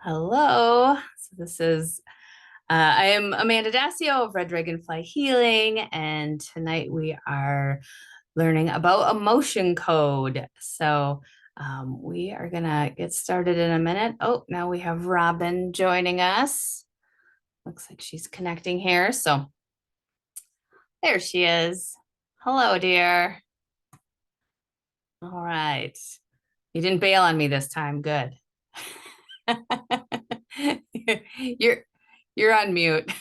Hello. So this is I am Amanda Dacio of Red Dragonfly Healing, and tonight we are learning about emotion code. We are gonna get started in a minute. Oh, now we have Robin joining us. Looks like she's connecting here. So there she is. Hello, dear. All right. You didn't bail on me this time. Good. You're you're on mute.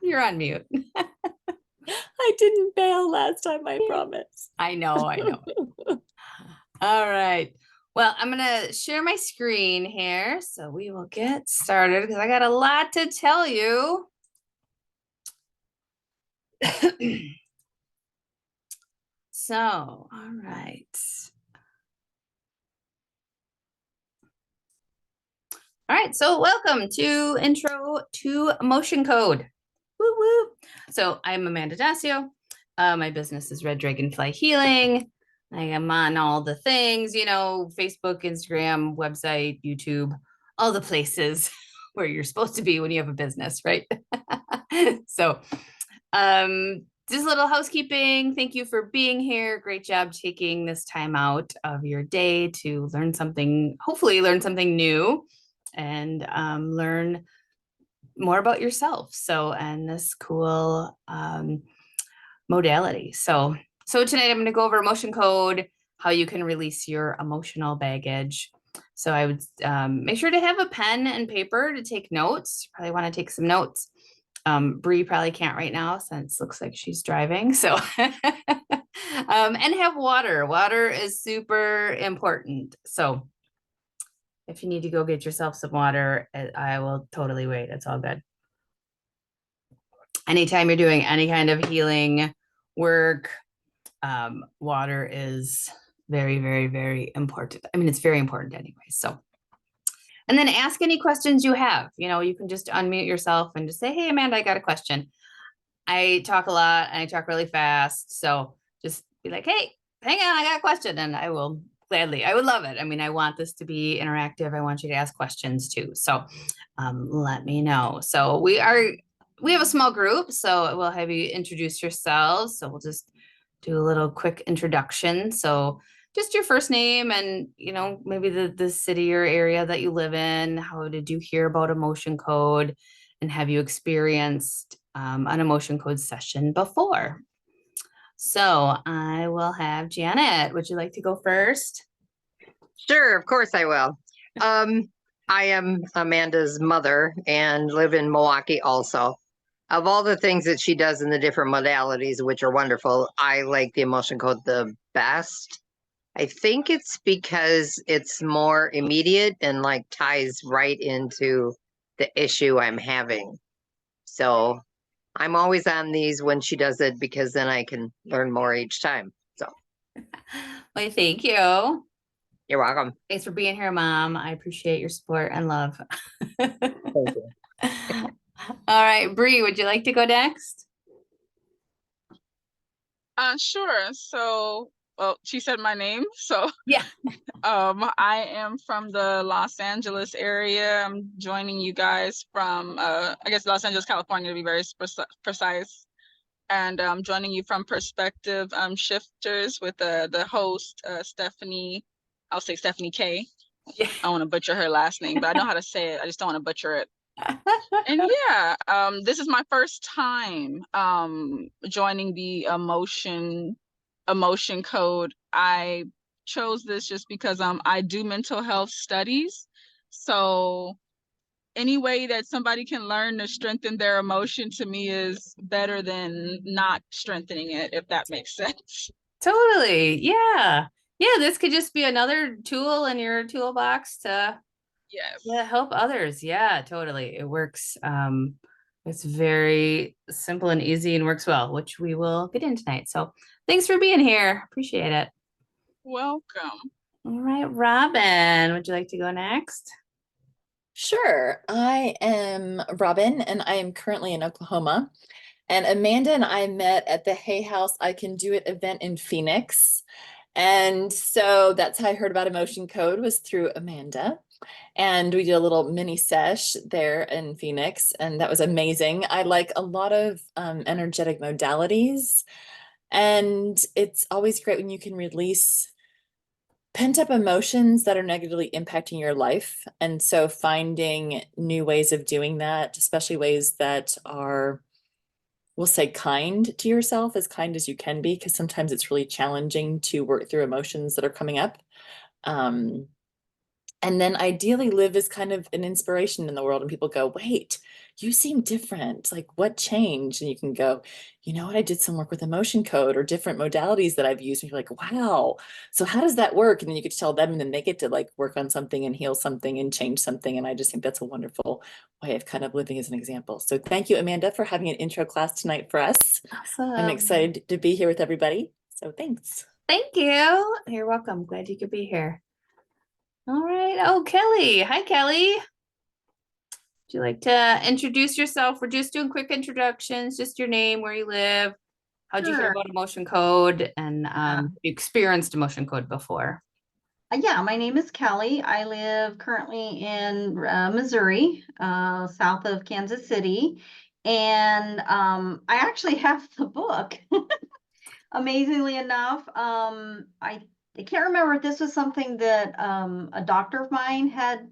You're on mute. I didn't bail last time, I promise. I know. All right. Well, I'm gonna share my screen here, so we will get started because I got a lot to tell you. All right. All right, so welcome to Intro to Emotion Code. Woo woo. So I'm Amanda Dacio. My business is Red Dragonfly Healing. I am on all the things, Facebook, Instagram, website, YouTube, all the places where you're supposed to be when you have a business, right? So just a little housekeeping. Thank you for being here. Great job taking this time out of your day to learn something, hopefully learn something new and learn more about yourself. And this cool modality. So tonight I'm going to go over emotion code, how you can release your emotional baggage. So I would make sure to have a pen and paper to take notes. Probably want to take some notes. Bree probably can't right now since it looks like she's driving. So, and have water. Water is super important. So if you need to go get yourself some water, I will totally wait. It's all good. Anytime you're doing any kind of healing work, water is very, very, very important. I mean, it's very important anyway. So, and then ask any questions you have. You can just unmute yourself and just say, "Hey, Amanda, I got a question." I talk a lot and I talk really fast. So just be like, "Hey, hang on, I got a question." And I will gladly, I would love it. I mean, I want this to be interactive. I want you to ask questions too. So let me know. So we have a small group, so we'll have you introduce yourselves. So we'll just do a little quick introduction. So just your first name and, maybe the city or area that you live in. How did you hear about emotion code? And have you experienced an emotion code session before? So I will have Janet. Would you like to go first? Sure, of course I will. I am Amanda's mother and live in Milwaukee also. Of all the things that she does in the different modalities, which are wonderful, I like the emotion code the best. I think it's because it's more immediate and like ties right into the issue I'm having. So I'm always on these when she does it because then I can learn more each time. So Well, thank you. You're welcome. Thanks for being here, Mom. I appreciate your support and love. Thank you. All right, Bree, would you like to go next? Sure. So, well, she said my name. So, yeah. I am from the Los Angeles area. I'm joining you guys from, I guess, Los Angeles, California, to be very precise. And I'm joining you from Perspective Shifters with the host, Stephanie. I'll say Stephanie K. Yeah. I want to butcher her last name, but I know how to say it. I just don't want to butcher it. And yeah, this is my first time joining the emotion code. I chose this just because I do mental health studies. So any way that somebody can learn to strengthen their emotion to me is better than not strengthening it, if that makes sense. Totally. Yeah. Yeah, this could just be another tool in your toolbox to help others. Yeah, totally. It works. It's very simple and easy and works well, which we will get in tonight. So thanks for being here. Appreciate it. Welcome. All right, Robin, would you like to go next? Sure. I am Robin, and I am currently in Oklahoma. And Amanda and I met at the Hay House I Can Do It event in Phoenix. And so that's how I heard about Emotion Code, was through Amanda. And we did a little mini sesh there in Phoenix, and that was amazing. I like a lot of energetic modalities, and it's always great when you can release pent up emotions that are negatively impacting your life. And so finding new ways of doing that, especially ways that are, we'll say, kind to yourself, as kind as you can be, because sometimes it's really challenging to work through emotions that are coming up. And then ideally live as kind of an inspiration in the world, and people go, wait, you seem different. Like, what changed? And you can go, you know what, I did some work with Emotion Code or different modalities that I've used. And you're like, wow, so how does that work? And then you get to tell them, and then they get to like work on something and heal something and change something. And I just think that's a wonderful way of kind of living as an example. So thank you, Amanda, for having an intro class tonight for us. I'm Awesome. excited to be here with everybody. So thanks. Thank you. You're welcome. Glad you could be here. All right. Oh, Kelly. Hi, Kelly. Would you like to introduce yourself? We're just doing quick introductions, just your name, where you live. How'd you hear Sure. about Emotion Code, and you experienced Emotion Code before? Yeah, my name is Kelly. I live currently in Missouri, south of Kansas City. And I actually have the book. Amazingly enough, I can't remember if this was something that a doctor of mine had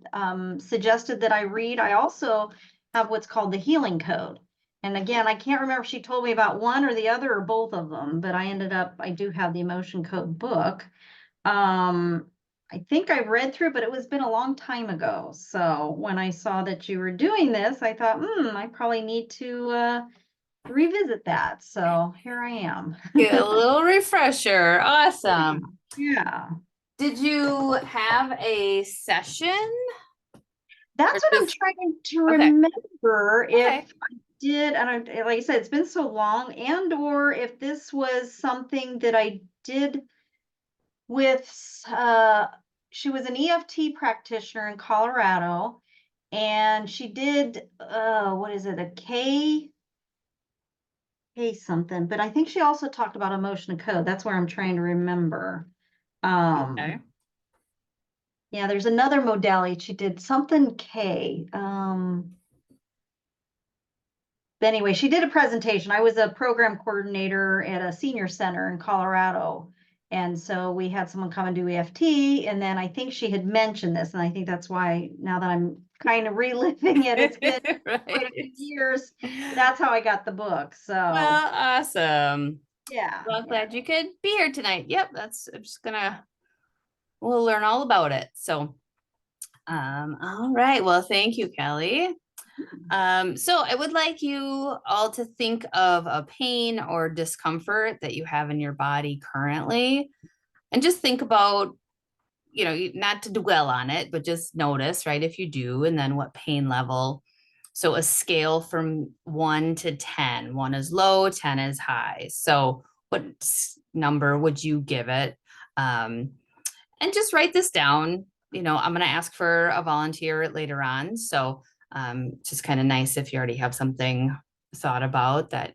suggested that I read. I also have what's called the Healing Code. And again, I can't remember if she told me about one or the other or both of them, but I do have the Emotion Code book. I think I read through, but it was been a long time ago. So when I saw that you were doing this, I thought, I probably need to revisit that. So here I am. Get a little refresher. Awesome. Yeah. Did you have a session? That's Or what I'm just- trying to Okay. remember Okay. if I did, and like I said, it's been so long, and or if this was something that I did with she was an EFT practitioner in Colorado, and she did what is it, a K something, but I think she also talked about Emotion Code. That's where I'm trying to remember. Okay. Yeah, there's another modality. She did something K. But anyway, she did a presentation. I was a program coordinator at a senior center in Colorado. And so we had someone come and do EFT. And then I think she had mentioned this. And I think that's why now that I'm kind of reliving it, it's been quite a few Right. years. That's how I got the book. So Well, awesome. yeah. Well, I'm yeah. glad you could be here tonight. Yep, I'm just we'll learn all about it. So, all right. Well, thank you, Kelly. So I would like you all to think of a pain or discomfort that you have in your body currently, and just think about, not to dwell on it, but just notice, right, if you do, and then what pain level. So a scale from 1 to 10. 1 is low, 10 is high. So what number would you give it? And just write this down. I'm going to ask for a volunteer later on. So just kind of nice if you already have something thought about that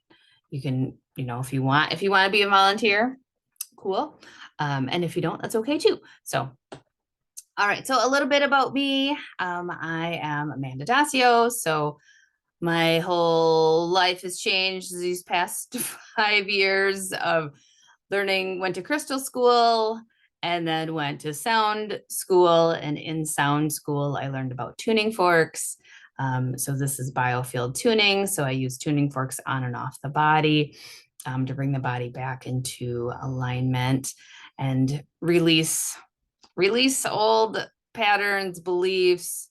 you can, if you want to be a volunteer, cool. And if you don't, that's okay too. So, all right. So a little bit about me. I am Amanda Dacio. So my whole life has changed these past 5 years of learning, went to crystal school, and then went to sound school. And in sound school, I learned about tuning forks. So this is biofield tuning. So I use tuning forks on and off the body to bring the body back into alignment and release old patterns, beliefs,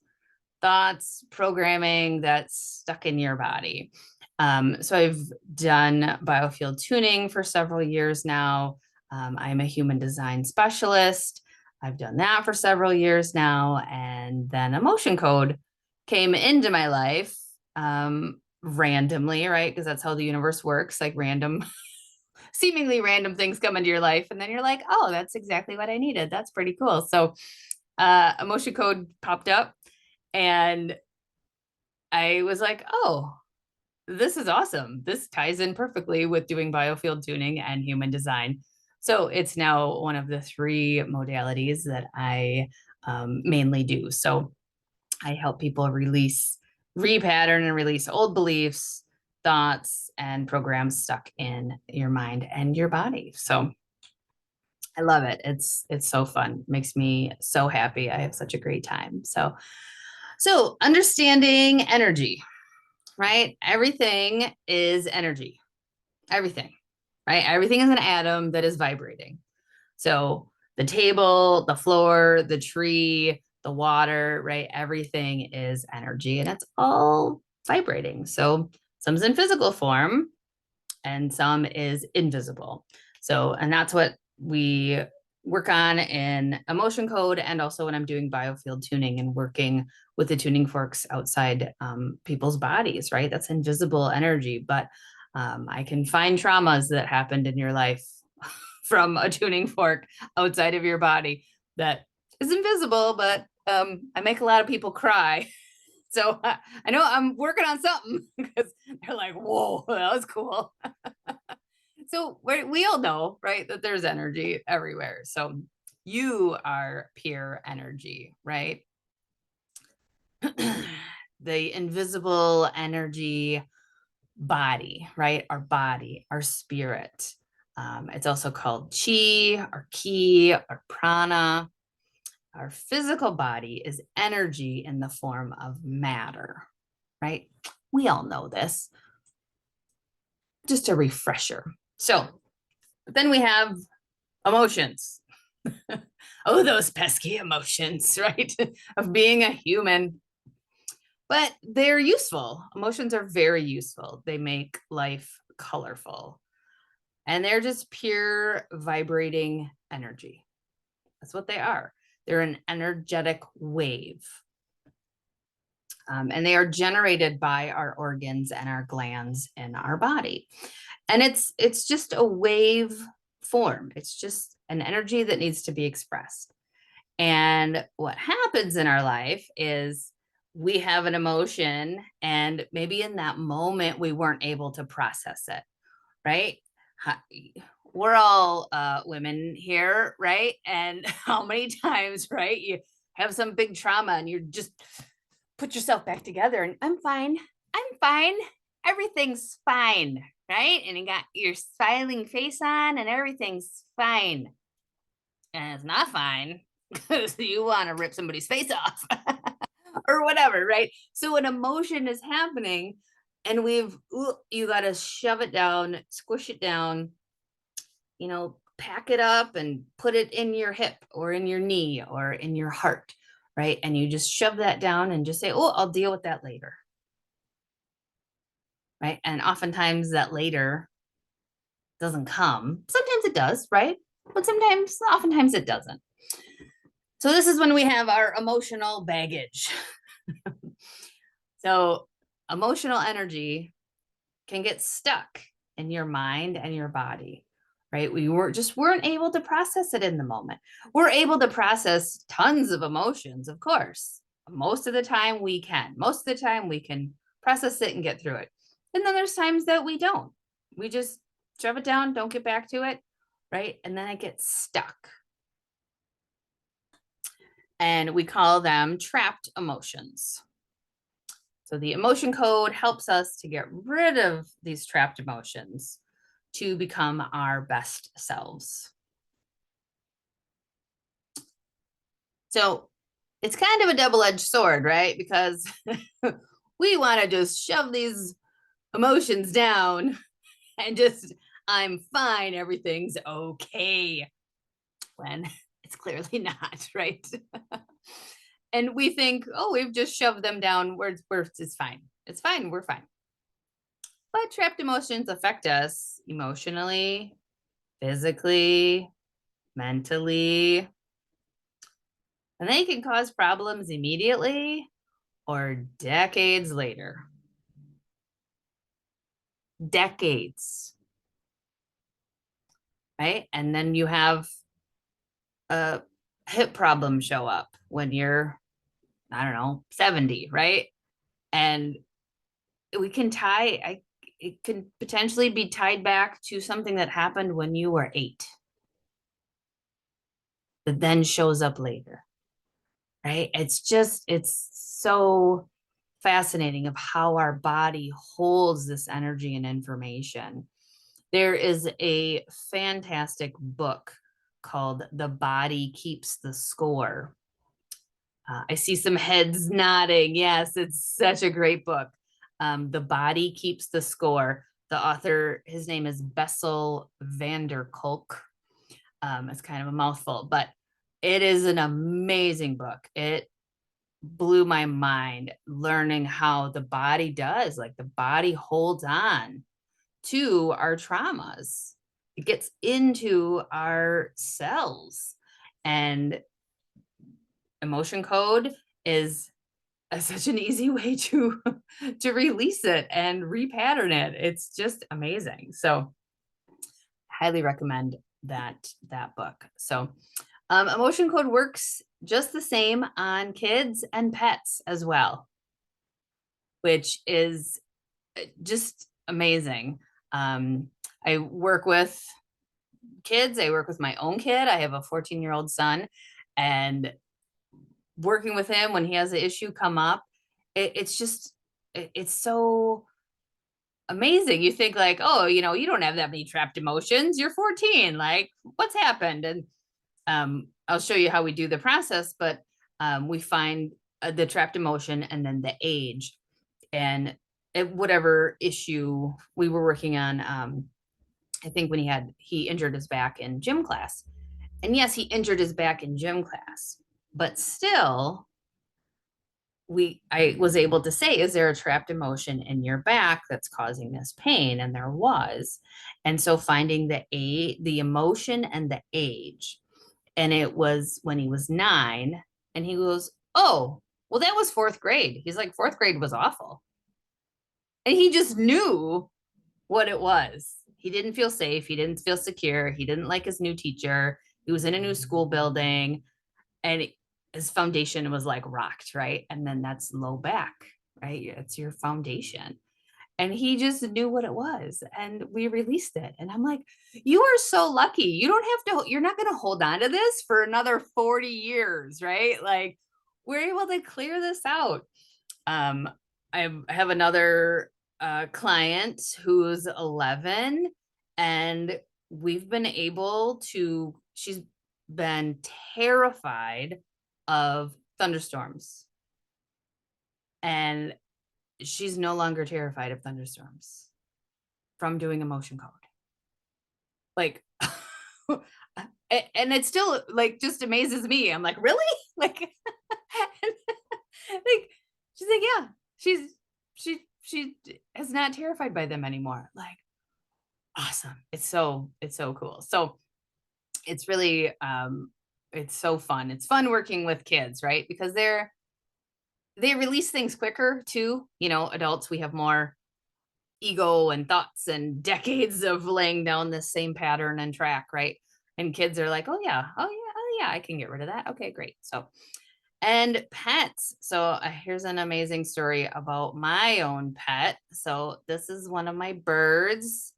thoughts, programming that's stuck in your body. So I've done biofield tuning for several years now. I'm a human design specialist. I've done that for several years now. And then Emotion Code came into my life randomly, right? Because that's how the universe works, like seemingly random things come into your life. And then you're like, oh, that's exactly what I needed. That's pretty cool. So Emotion Code popped up, and I was like, oh, this is awesome. This ties in perfectly with doing biofield tuning and human design. So it's now one of the 3 modalities that I mainly do. So I help people repattern and release old beliefs, thoughts, and programs stuck in your mind and your body. So I love it. It's so fun. Makes me so happy. I have such a great time. So understanding energy, right? Everything is energy. Everything, right? Everything is an atom that is vibrating. So the table, the floor, the tree, the water, right? Everything is energy and it's all vibrating. So some's in physical form and some is invisible. So, and that's what we work on in emotion code, and also when I'm doing biofield tuning and working with the tuning forks outside people's bodies, right? That's invisible energy, but I can find traumas that happened in your life from a tuning fork outside of your body that is invisible, but I make a lot of people cry. So I know I'm working on something because they're like, whoa, that was cool. So we all know, right, that there's energy everywhere. So you are pure energy, right? The invisible energy body, right? Our body, our spirit. It's also called chi, or ki, or prana. Our physical body is energy in the form of matter, right? We all know this. Just a refresher. So then we have emotions. Oh, those pesky emotions, right? Of being a human. But they're useful. Emotions are very useful. They make life colorful. And they're just pure vibrating energy. That's what they are. They're an energetic wave. And they are generated by our organs and our glands in our body. And it's just a wave form. It's just an energy that needs to be expressed. And what happens in our life is we have an emotion, and maybe in that moment we weren't able to process it, right? We're all women here, right? And how many times, right? You have some big trauma and you just put yourself back together and I'm fine. I'm fine. Everything's fine, right? And you got your smiling face on and everything's fine. And it's not fine because you want to rip somebody's face off or whatever, right? So an emotion is happening and you got to shove it down, squish it down, pack it up and put it in your hip or in your knee or in your heart, right? And you just shove that down and just say, oh, I'll deal with that later. Right. And oftentimes that later doesn't come. Sometimes it does, right? But oftentimes it doesn't. So this is when we have our emotional baggage. So emotional energy can get stuck in your mind and your body, right? We weren't able to process it in the moment. We're able to process tons of emotions, of course. Most of the time we can. Most of the time we can process it and get through it. And then there's times that we don't. We just shove it down, don't get back to it, right? And then it gets stuck. And we call them trapped emotions. So the emotion code helps us to get rid of these trapped emotions to become our best selves. So it's kind of a double-edged sword, right? Because we want to just shove these emotions down and just, I'm fine, everything's okay, when it's clearly not, right? And we think, oh, we've just shoved them down where it's fine. It's fine, we're fine. But trapped emotions affect us emotionally, physically, mentally, and they can cause problems immediately or decades later. Decades. Right? And then you have a hip problem show up when you're, 70, right? And it can potentially be tied back to something that happened when you were 8. that then shows up later, right? It's so fascinating of how our body holds this energy and information. There is a fantastic book called The Body Keeps the Score. I see some heads nodding. Yes, it's such a great book. The Body Keeps the Score. The author, his name is Bessel van der Kolk. It's kind of a mouthful, but it is an amazing book. It blew my mind learning how the body does, like the body holds on to our traumas. It gets into our cells, and emotion code is such an easy way to release it and repattern it. It's just amazing. So highly recommend that book. So emotion code works just the same on kids and pets as well, which is just amazing. I work with kids. I work with my own kid. I have a 14-year-old son, and working with him when he has an issue come up, it's so amazing. You think like, oh, you don't have that many trapped emotions. You're 14. Like, what's happened? And I'll show you how we do the process, but we find the trapped emotion and then the age, and whatever issue we were working on. I think when he injured his back in gym class, and yes, he injured his back in gym class, but still I was able to say, is there a trapped emotion in your back that's causing this pain? And there was. And so finding the emotion and the age, and it was when he was 9, and he goes, oh, well, that was 4th grade. He's like, 4th grade was awful. And he just knew what it was. He didn't feel safe. He didn't feel secure. He didn't like his new teacher. He was in a new school building, and his foundation was like rocked, right? And then that's low back, right? It's your foundation. And he just knew what it was, and we released it. And I'm like, you are so lucky. You don't have to, you're not going to hold on to this for another 40 years, right? Like, we're able to clear this out. I have another client who's 11, and we've been able to, she's been terrified of thunderstorms, and she's no longer terrified of thunderstorms from doing emotion code. Like, and it still like just amazes me. I'm like, really? Like, like she's like, yeah, she is not terrified by them anymore. Like, awesome. It's so cool. So it's really it's so fun. It's fun working with kids, right? Because they release things quicker too. Adults, we have more ego and thoughts and decades of laying down this same pattern and track, right? And kids are like, oh yeah, I can get rid of that. Okay, great. So, and pets. So here's an amazing story about my own pet. So this is one of my birds.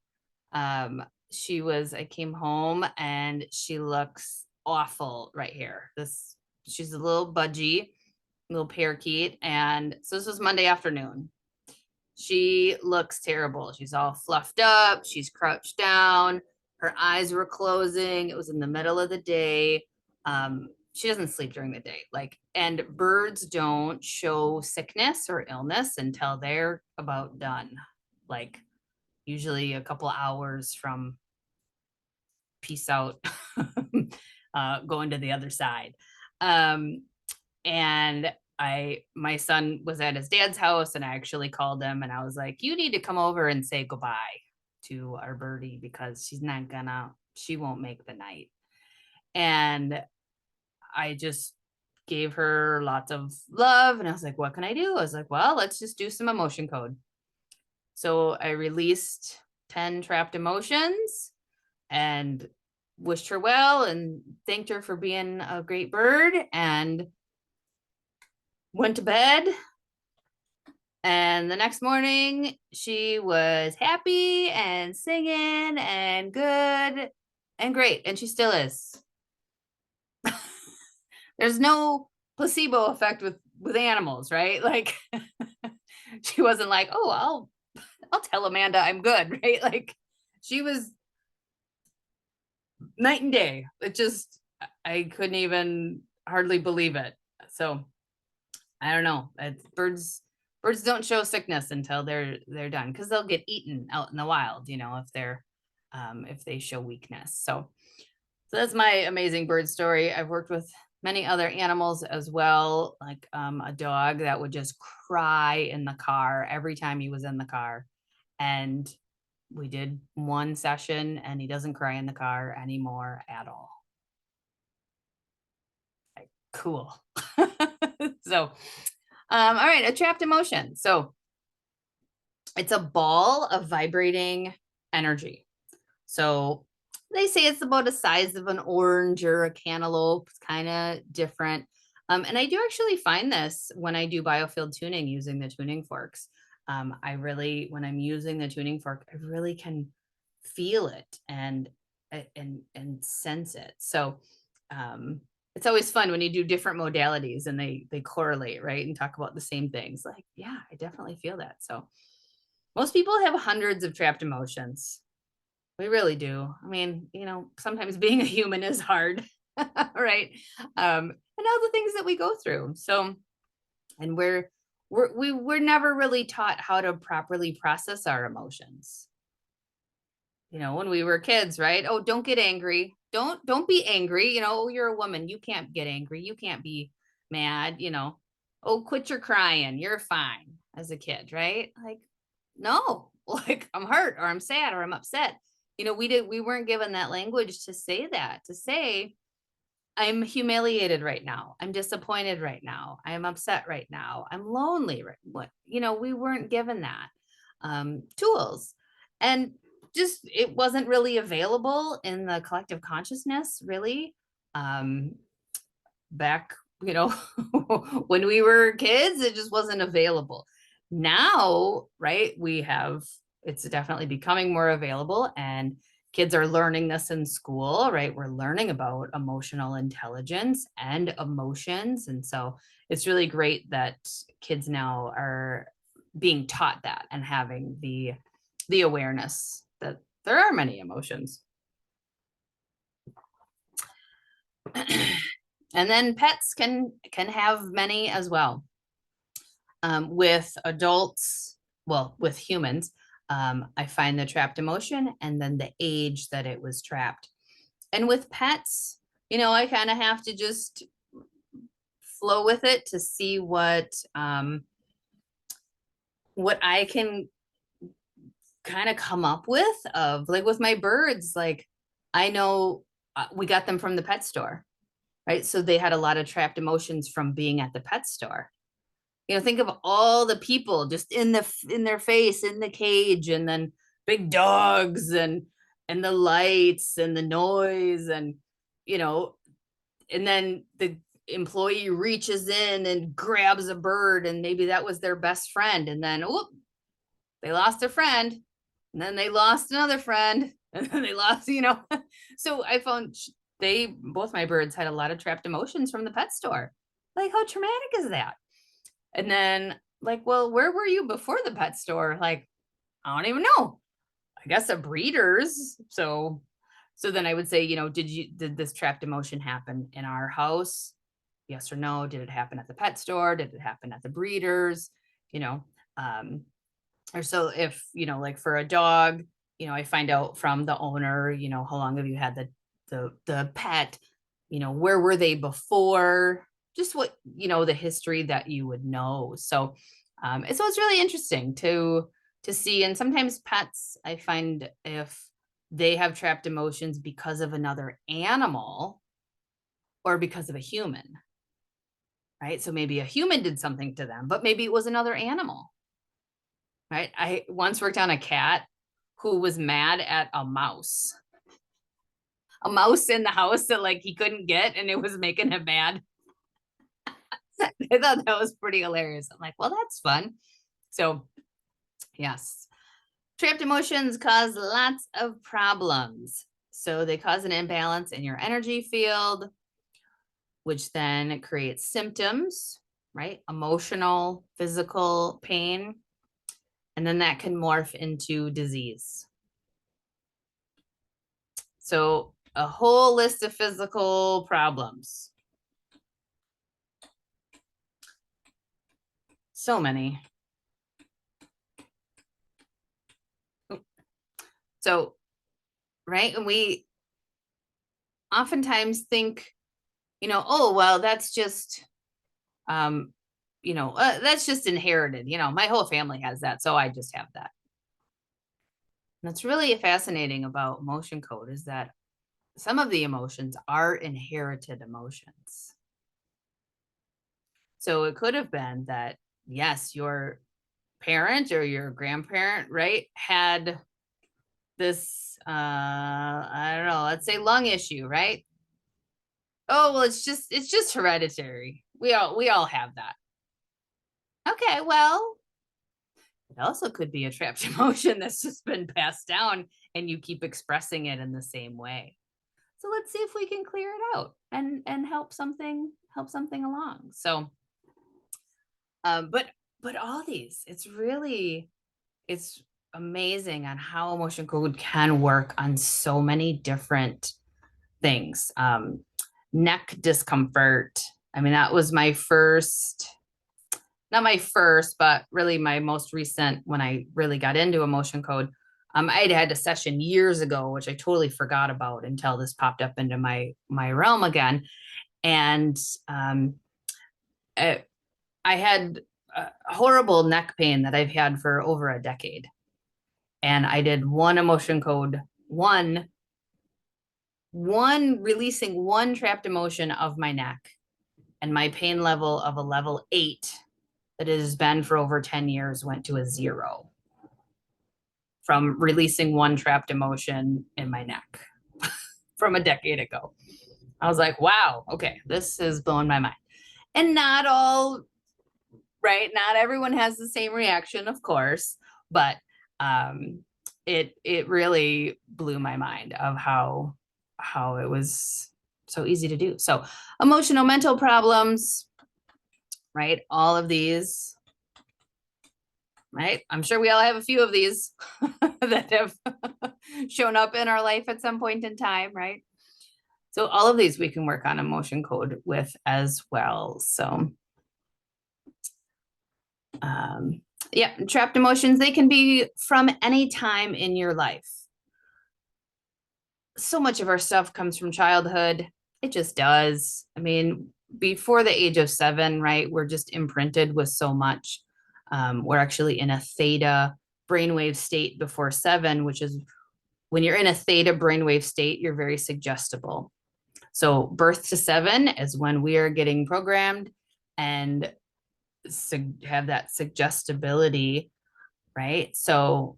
I came home and she looks awful right here. She's a little budgie, little parakeet. And so this was Monday afternoon. She looks terrible. She's all fluffed up. She's crouched down. Her eyes were closing. It was in the middle of the day. She doesn't sleep during the day. And birds don't show sickness or illness until they're about done. Like usually a couple hours from peace out, going to the other side. And my son was at his dad's house, and I actually called him and I was like, you need to come over and say goodbye to our birdie because she won't make the night. And I just gave her lots of love, and I was like, what can I do? I was like, well, let's just do some emotion code. So I released 10 trapped emotions and wished her well and thanked her for being a great bird, and went to bed. And the next morning she was happy and singing and good and great. And she still is. there's no placebo effect with animals, right? Like she wasn't like, oh, I'll tell Amanda I'm good, right? Like she was night and day. It just, I couldn't even hardly believe it. So I don't know. Birds don't show sickness until they're done, because they'll get eaten out in the wild, if they show weakness. So that's my amazing bird story. I've worked with many other animals as well, like a dog that would just cry in the car every time he was in the car. And we did one session and he doesn't cry in the car anymore at all. Like, cool. So, all right, a trapped emotion. So it's a ball of vibrating energy. So they say it's about the size of an orange or a cantaloupe. It's kind of different. And I do actually find this when I do biofield tuning using the tuning forks. When I'm using the tuning fork, I really can feel it and sense it. So it's always fun when you do different modalities and they correlate, right? And talk about the same things. Like, yeah, I definitely feel that. So most people have hundreds of trapped emotions. We really do. I mean, sometimes being a human is hard, right? And all the things that we go through. So, and we're never really taught how to properly process our emotions. When we were kids, right? Oh, don't get angry. Don't be angry. You're a woman. You can't get angry. You can't be mad. Oh, quit your crying. You're fine as a kid, right? Like, no, like I'm hurt or I'm sad or I'm upset. We weren't given that language to say that, to say, I'm humiliated right now. I'm disappointed right now. I'm upset right now. I'm lonely. We weren't given that tools. And just, it wasn't really available in the collective consciousness, really. Back, when we were kids, it just wasn't available. Now, right, it's definitely becoming more available, and kids are learning this in school, right? We're learning about emotional intelligence and emotions. And so it's really great that kids now are being taught that and having the awareness that there are many emotions. And then pets can have many as well. With adults, with humans, I find the trapped emotion and then the age that it was trapped. And with pets, I kind of have to just flow with it to see what I can kind of come up with, of like with my birds. Like, I know we got them from the pet store, right? So they had a lot of trapped emotions from being at the pet store. Think of all the people just in their face, in the cage, and then big dogs and the lights and the noise, and and then the employee reaches in and grabs a bird, and maybe that was their best friend, and then they lost their friend, and then they lost another friend, and then they lost, So I found both my birds had a lot of trapped emotions from the pet store. Like, how traumatic is that? And then, like, well, where were you before the pet store? Like, I don't even know. I guess a breeder's. So then I would say, did this trapped emotion happen in our house? Yes or no? Did it happen at the pet store? Did it happen at the breeder's? Or so if, like for a dog, I find out from the owner, how long have you had the pet? Where were they before? Just what, the history that you would know. So it's really interesting to see. And sometimes pets, I find, if they have trapped emotions because of another animal or because of a human, right? So maybe a human did something to them, but maybe it was another animal, right? I once worked on a cat who was mad at a mouse in the house that, like, he couldn't get, and it was making him mad. I thought that was pretty hilarious. I'm like, well, that's fun. So yes, trapped emotions cause lots of problems. So they cause an imbalance in your energy field. which then creates symptoms, right? Emotional, physical pain, and then that can morph into disease. So a whole list of physical problems. So many. So, right, and we oftentimes think, oh, well, that's just, that's just inherited. My whole family has that, so I just have that. And what's really fascinating about emotion code is that some of the emotions are inherited emotions. So it could have been that, yes, your parent or your grandparent, right, had this, I don't know, let's say lung issue, right? Oh, well, it's just hereditary. We all have that. Okay, well, it also could be a trapped emotion that's just been passed down and you keep expressing it in the same way. So let's see if we can clear it out and help something along. So but all these, it's amazing on how emotion code can work on so many different things. Neck discomfort. I mean, that was my first, not my first, but really my most recent when I really got into emotion code. I had a session years ago, which I totally forgot about until this popped up into my realm again. And I had a horrible neck pain that I've had for over a decade. And I did one emotion code, one releasing one trapped emotion of my neck, and my pain level of a level 8 that it has been for over 10 years went to a 0 from releasing one trapped emotion in my neck from a decade ago. I was like, wow, okay, this is blowing my mind. And not all, right? Not everyone has the same reaction, of course, but it really blew my mind of how it was so easy to do. So emotional mental problems, right? All of these, right? I'm sure we all have a few of these that have shown up in our life at some point in time, right? So all of these we can work on emotion code with as well. So yeah, trapped emotions, they can be from any time in your life. So much of our stuff comes from childhood. It just does. I mean, before the age of 7, right, we're just imprinted with so much. We're actually in a theta brainwave state before 7, which is when you're in a theta brainwave state, you're very suggestible. So birth to 7 is when we are getting programmed and have that suggestibility, right? So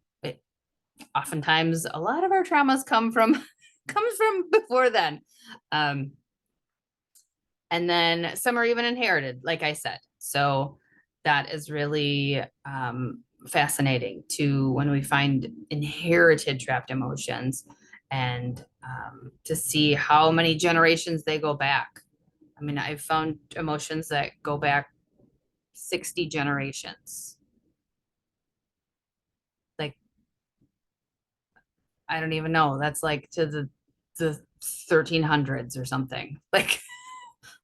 oftentimes a lot of our traumas comes from before then. And then some are even inherited, like I said. So that is really fascinating to when we find inherited trapped emotions and to see how many generations they go back. I mean, I've found emotions that go back 60 generations. Like, I don't even know. That's like to the 1300s or something. Like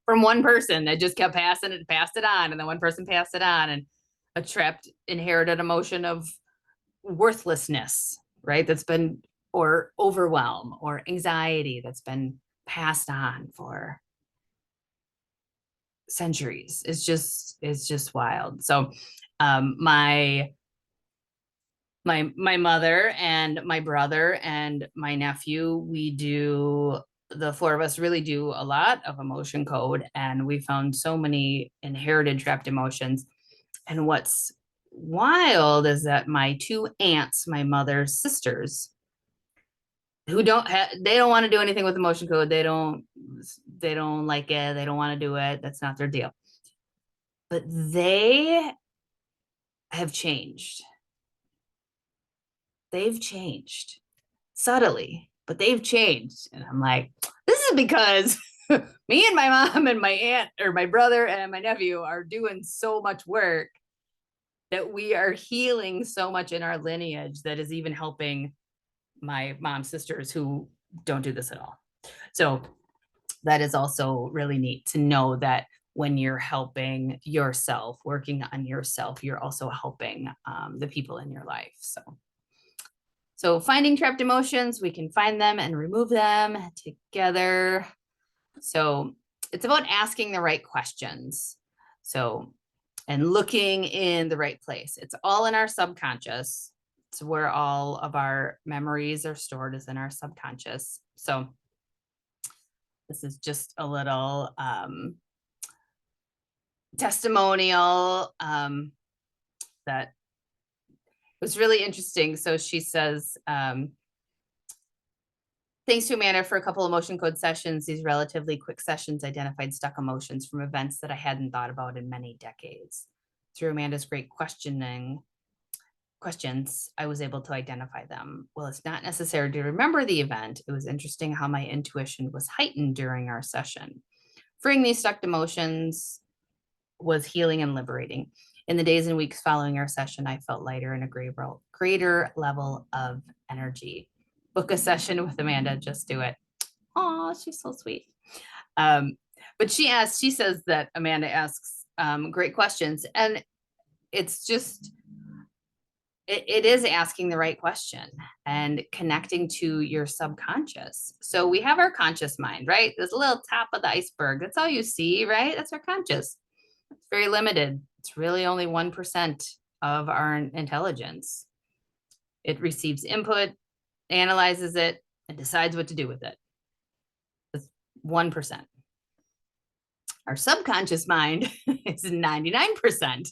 from one person that just kept passed it on, and then one person passed it on, and a trapped inherited emotion of worthlessness, right? That's been, or overwhelm or anxiety that's been passed on for centuries. It's just wild. So my mother and my brother and my nephew, the 4 of us really do a lot of emotion code, and we found so many inherited trapped emotions. And what's wild is that my 2 aunts, my mother's sisters, who they don't want to do anything with emotion code. They don't like it. They don't want to do it. That's not their deal. But they have changed. They've changed subtly, but they've changed. And I'm like, this is because me and my mom and my aunt or my brother and my nephew are doing so much work that we are healing so much in our lineage that is even helping my mom's sisters who don't do this at all. So that is also really neat to know that when you're helping yourself, working on yourself, you're also helping the people in your life. So finding trapped emotions, we can find them and remove them together. So it's about asking the right questions. So, and looking in the right place. It's all in our subconscious. It's where all of our memories are stored, is in our subconscious. So this is just a little testimonial that was really interesting. So she says, thanks to Amanda for a couple emotion code sessions. These relatively quick sessions identified stuck emotions from events that I hadn't thought about in many decades. Through Amanda's great questions, I was able to identify them. Well, it's not necessary to remember the event. It was interesting how my intuition was heightened during our session. Freeing these stuck emotions was healing and liberating. In the days and weeks following our session, I felt lighter and a greater level of energy. Book a session with Amanda, just do it. Oh, she's so sweet. But she says that Amanda asks great questions, and it's just, it is asking the right question and connecting to your subconscious. So we have our conscious mind, right? This little top of the iceberg. That's all you see, right? That's our conscious. It's very limited. It's really only 1% of our intelligence. It receives input, analyzes it, and decides what to do with it. It's 1%. Our subconscious mind is 99%.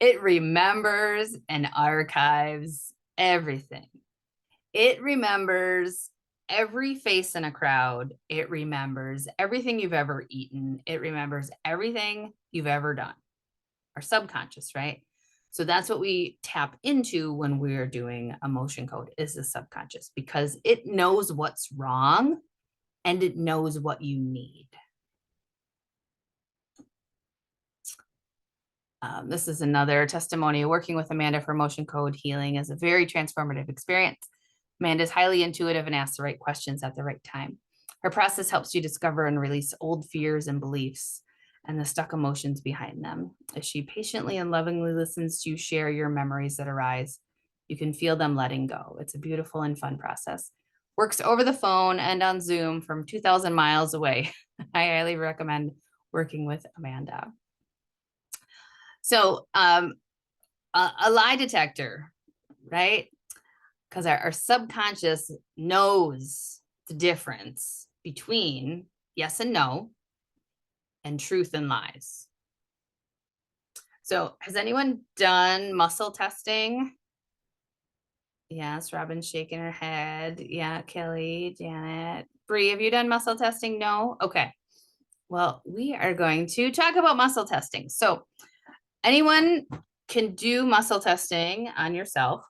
It remembers and archives everything. It remembers every face in a crowd. It remembers everything you've ever eaten. It remembers everything you've ever done. Our subconscious, right? So that's what we tap into when we're doing emotion code, is the subconscious, because it knows what's wrong and it knows what you need. This is another testimony. Working with Amanda for emotion code healing is a very transformative experience. Amanda is highly intuitive and asks the right questions at the right time. Her process helps you discover and release old fears and beliefs and the stuck emotions behind them. As she patiently and lovingly listens to you share your memories that arise, you can feel them letting go. It's a beautiful and fun process. Works over the phone and on Zoom from 2,000 miles away. I highly recommend working with Amanda. So a lie detector, right? Because our subconscious knows the difference between yes and no and truth and lies. So has anyone done muscle testing? Yes, Robin's shaking her head. Yeah, Kelly, Janet. Bree, have you done muscle testing? No? Okay. Well, we are going to talk about muscle testing. So anyone can do muscle testing on yourself.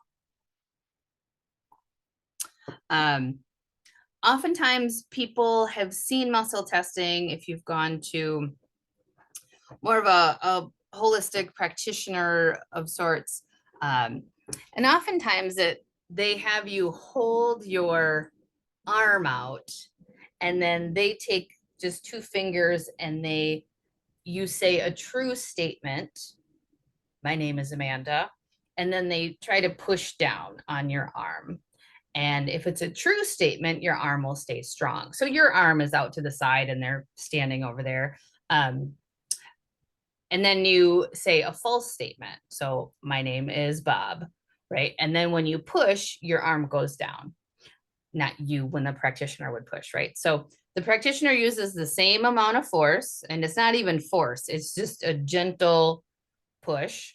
Oftentimes people have seen muscle testing if you've gone to more of a holistic practitioner of sorts. And oftentimes they have you hold your arm out, and then they take just 2 fingers and you say a true statement. My name is Amanda. And then they try to push down on your arm. And if it's a true statement, your arm will stay strong. So your arm is out to the side and they're standing over there. And then you say a false statement. So my name is Bob, right? And then when you push, your arm goes down. Not you, when the practitioner would push, right? So the practitioner uses the same amount of force, and it's not even force. It's just a gentle push.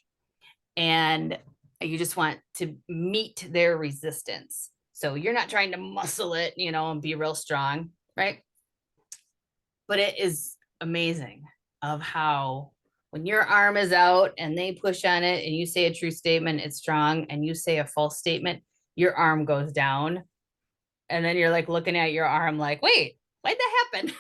And you just want to meet their resistance. So you're not trying to muscle it, and be real strong, right? But it is amazing of how when your arm is out and they push on it and you say a true statement, it's strong, and you say a false statement, your arm goes down. And then you're like looking at your arm like, wait, why'd that happen.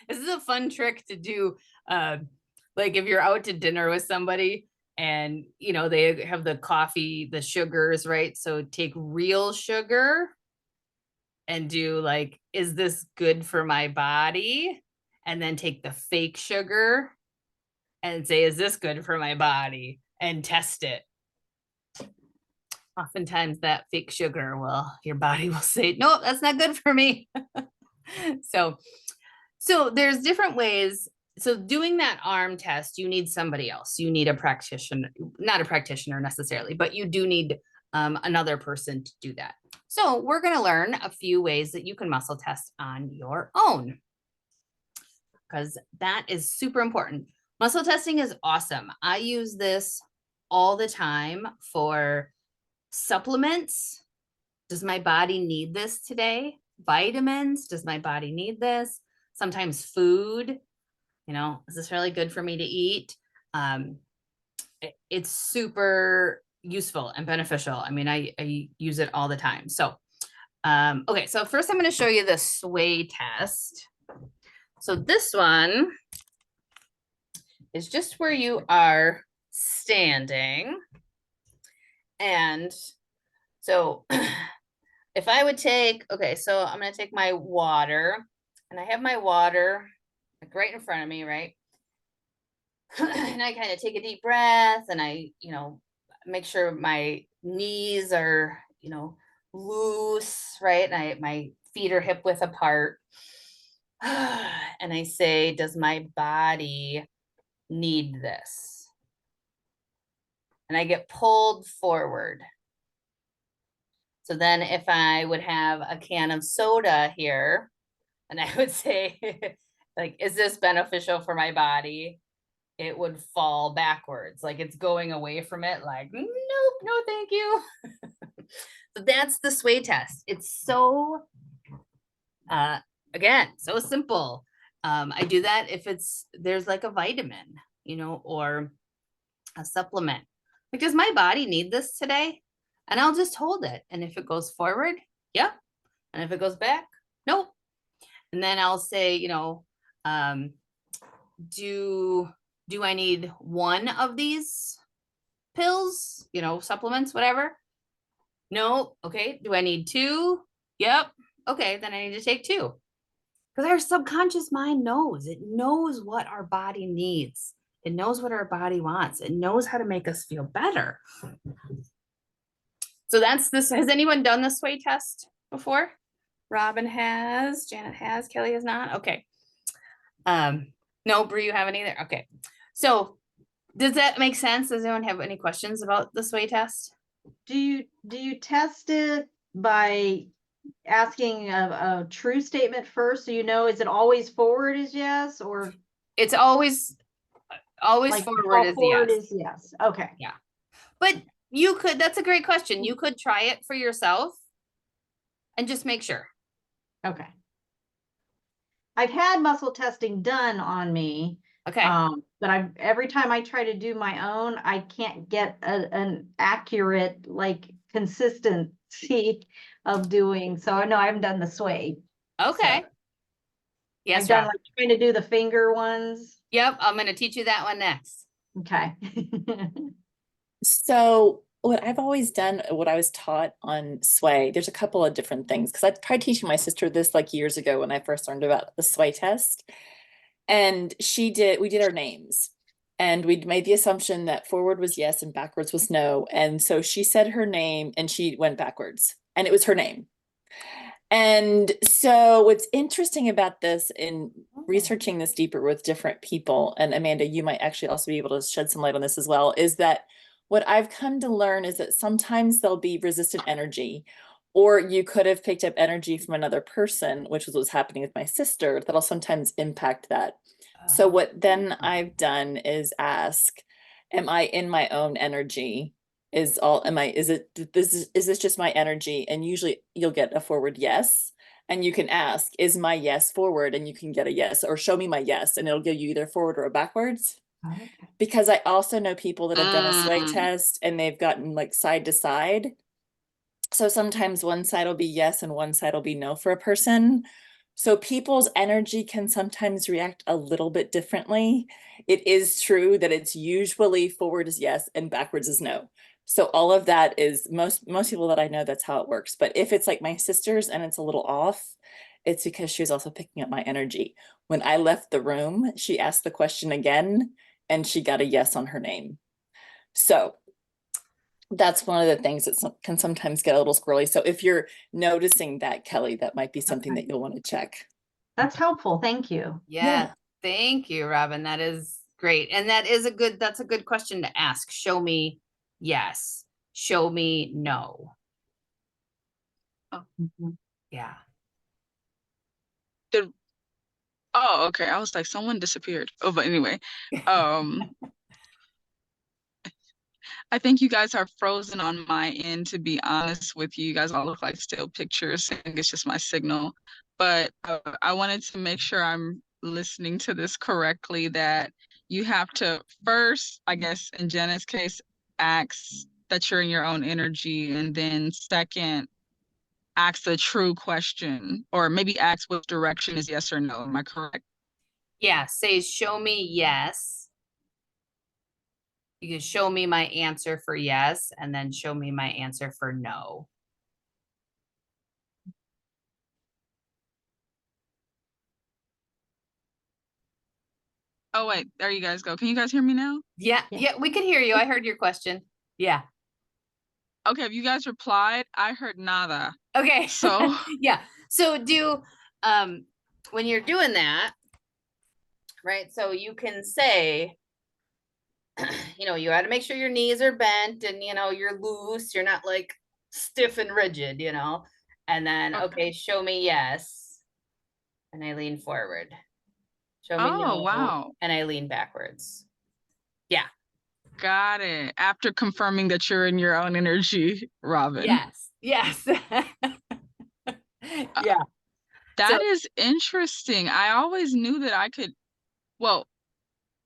This is a fun trick to do. Like if you're out to dinner with somebody and you know they have the coffee, the sugars, right? So take real sugar and do like, is this good for my body? And then take the fake sugar and say, is this good for my body? And test it. Oftentimes that fake sugar will, your body will say, nope, that's not good for me. So there's different ways. So doing that arm test, you need somebody else. You need a practitioner, not a practitioner necessarily, but you do need another person to do that. So we're going to learn a few ways that you can muscle test on your own, because that is super important. Muscle testing is awesome. I use this all the time for supplements. Does my body need this today? Vitamins, does my body need this? Sometimes food, you know, is this really good for me to eat? It's super useful and beneficial. I mean, I use it all the time. So, okay, so first I'm going to show you the sway test. So this one is just where you are standing. And so if I would take, okay, so I'm going to take my water, and I have my water like right in front of me, right? And I kind of take a deep breath, and I, you know, make sure my knees are, you know, loose, right? And my feet are hip width apart. And I say, does my body need this? And I get pulled forward. So then if I would have a can of soda here, and I would say, like, is this beneficial for my body? It would fall backwards, like it's going away from it, like, nope, no, thank you. So that's the sway test. It's so, again, so simple. I do that if there's like a vitamin, you know, or a supplement. Like, does my body need this today? And I'll just hold it. And if it goes forward, yeah. And if it goes back, nope. And then I'll say, you know, do I need one of these pills, you know, supplements, whatever? No. Okay. Do I need two? Yep. Okay. Then I need to take two. Because our subconscious mind knows. It knows what our body needs. It knows what our body wants. It knows how to make us feel better. So that's this. Has anyone done the sway test before? Robin has, Janet has, Kelly has not. Okay. No, Bree, you haven't either. Okay. So does that make sense? Does anyone have any questions about the sway test? Do you test it by asking a true statement first? So you know, is it always forward is yes, or It's always like forward is forward yes. is yes? Okay. Yeah. But you could, that's a great question. You could try it for yourself and just make sure. Okay. I've had muscle testing done on me. Okay. But every time I try to do my own, I can't get an accurate, like, consistency of doing. So I know I haven't done the sway. Okay. So Yes, I've done Rob. like trying to do the finger ones. Yep. I'm going to teach you that one next. Okay. So what I've always done, what I was taught on sway, there's a couple of different things, because I tried teaching my sister this like years ago when I first learned about the sway test. And we did our names, and we made the assumption that forward was yes and backwards was no. And so she said her name and she went backwards, and it was her name. And so what's interesting about this in researching this deeper with different people, and Amanda, you might actually also be able to shed some light on this as well, is that what I've come to learn is that sometimes there'll be resistant energy, or you could have picked up energy from another person, which was what's happening with my sister, that'll sometimes impact that. So what then I've done is ask, am I in my own energy? Is this just my energy? And usually you'll get a forward yes. And you can ask, is my yes forward? And you can get a yes, or show me my yes, and it'll give you either forward or a backwards. Okay. Because I also know people that have done a sway Mm. test and they've gotten like side to side. So sometimes one side will be yes and one side will be no for a person. So people's energy can sometimes react a little bit differently. It is true that it's usually forward is yes and backwards is no. So all of that is most people that I know, that's how it works. But if it's like my sister's and it's a little off, it's because she was also picking up my energy. When I left the room, she asked the question again and she got a yes on her name. So that's one of the things that can sometimes get a little squirrely. So if you're noticing that, Kelly, that might be something that you'll want to check. That's helpful. Thank you. Yeah. Thank you, Robin. That is great. And that's a good question to ask. Show me yes. Show me no. Yeah. Oh, okay. I was like, someone disappeared. Oh, but anyway, I think you guys are frozen on my end, to be honest with you. You guys all look like still pictures. I think it's just my signal. But I wanted to make sure I'm listening to this correctly, that you have to first, I guess in Jenna's case, ask that you're in your own energy, and then second, ask the true question, or maybe ask what direction is yes or no. Am I correct? Yeah. Say, show me yes. You can show me my answer for yes, and then show me my answer for no. Oh, wait, there you guys go. Can you guys hear me now? Yeah. Yeah. Yeah. We can hear you. I heard your question. Yeah. Okay, have you guys replied? I heard nada. Okay. So yeah. So when you're doing that, right? So you can say, you got to make sure your knees are bent and, you're loose. You're not like stiff and rigid, and then, okay, show me yes. And I lean forward. Show me no. oh, wow. And I lean backwards. Yeah. Got it. After confirming that you're in your own energy, Robin. Yes. Yes. Yeah. That is interesting. I always knew that I could, well,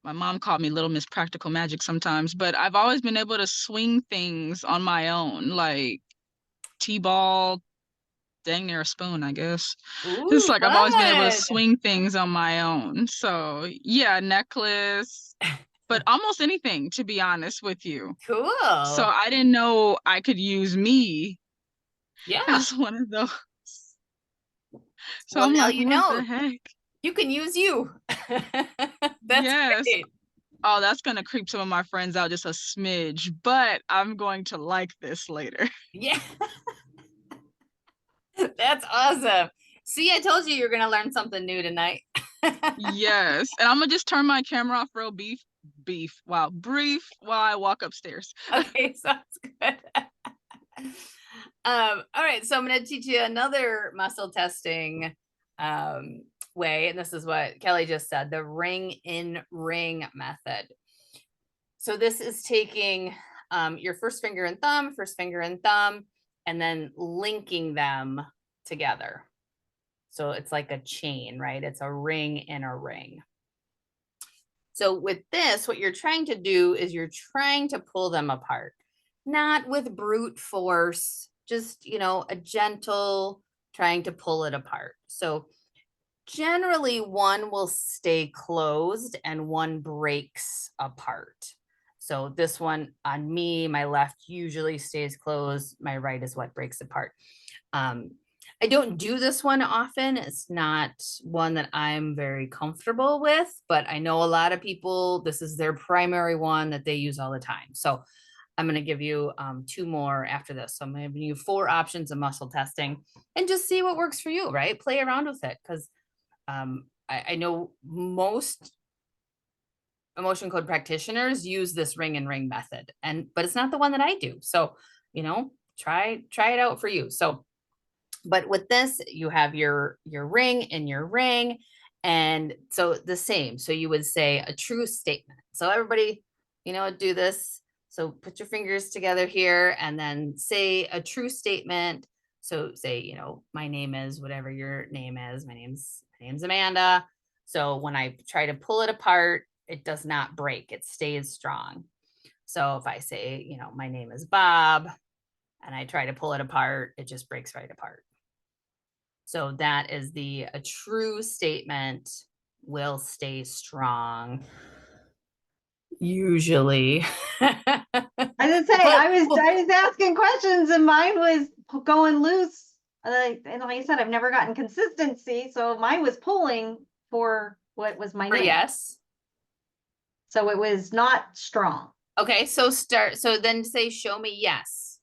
my mom called me Little Miss Practical Magic sometimes, but I've always been able to swing things on my own, like T-ball, dang near a spoon, I guess. It's Ooh, like I've always been able to fun. swing things on my own. So yeah, necklace, but almost anything, to be honest with you. Cool. So I didn't know I could use me Yeah. as one of those. So Well, I'm now like, you what know. the heck? You can use you. That's Yes. great. Oh, that's gonna creep some of my friends out just a smidge, but I'm going to like this later. Yeah. That's awesome. See, I told you you're gonna learn something new tonight. Yes. And I'm gonna just turn my camera off real brief while I walk upstairs. Okay, sounds good. All right, so I'm going to teach you another muscle testing way, and this is what Kelly just said, the ring in ring method. So this is taking your first finger and thumb, and then linking them together. So it's like a chain, right? It's a ring in a ring. So with this, what you're trying to do is you're trying to pull them apart, not with brute force, just, a gentle trying to pull it apart. So generally one will stay closed and one breaks apart. So this one on me, my left usually stays closed. My right is what breaks apart. I don't do this one often. It's not one that I'm very comfortable with, but I know a lot of people, this is their primary one that they use all the time. So I'm going to give you 2 more after this. So I'm going to give you 4 options of muscle testing and just see what works for you, right? Play around with it, because I know most emotion code practitioners use this ring and ring method, but it's not the one that I do. So, try it out for you. So, but with this, you have your ring in your ring. And so the same. So you would say a true statement. So everybody, do this. So put your fingers together here and then say a true statement. So say, my name is whatever your name is. My name's Amanda. So when I try to pull it apart, it does not break. It stays strong. So if I say, my name is Bob, and I try to pull it apart, it just breaks right apart. So that is a true statement will stay strong. Usually. I didn't say, Well, I was asking questions and mine was going loose. And like I said, I've never gotten consistency, so mine was pulling for what was my for name. yes. So it was not strong. Okay, so then say show me yes.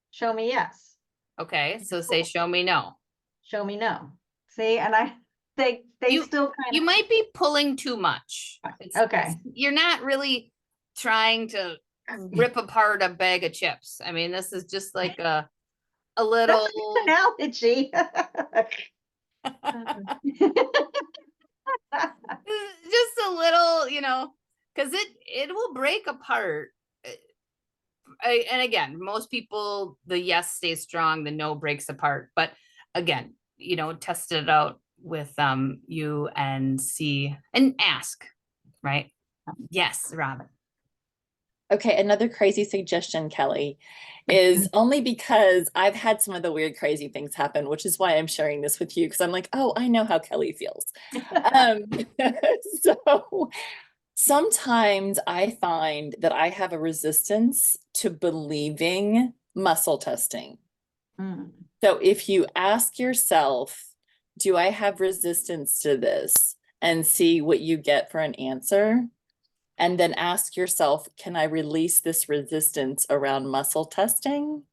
Show me yes. Okay, so say show me no. Show me no. See, and they still kind You of, might be pulling too much. Okay. You're not really trying to rip apart a bag of chips. I mean, this is just like a little, analogy. just a little, because it will break apart. And again, most people, the yes stays strong, the no breaks apart. But again, test it out with you and see and ask, right? Yes, Robin. Okay, another crazy suggestion, Kelly, is only because I've had some of the weird, crazy things happen, which is why I'm sharing this with you, because I'm like, oh, I know how Kelly feels. So sometimes I find that I have a resistance to believing muscle testing. Mm. So if you ask yourself, do I have resistance to this? And see what you get for an answer. And then ask yourself, can I release this resistance around muscle testing?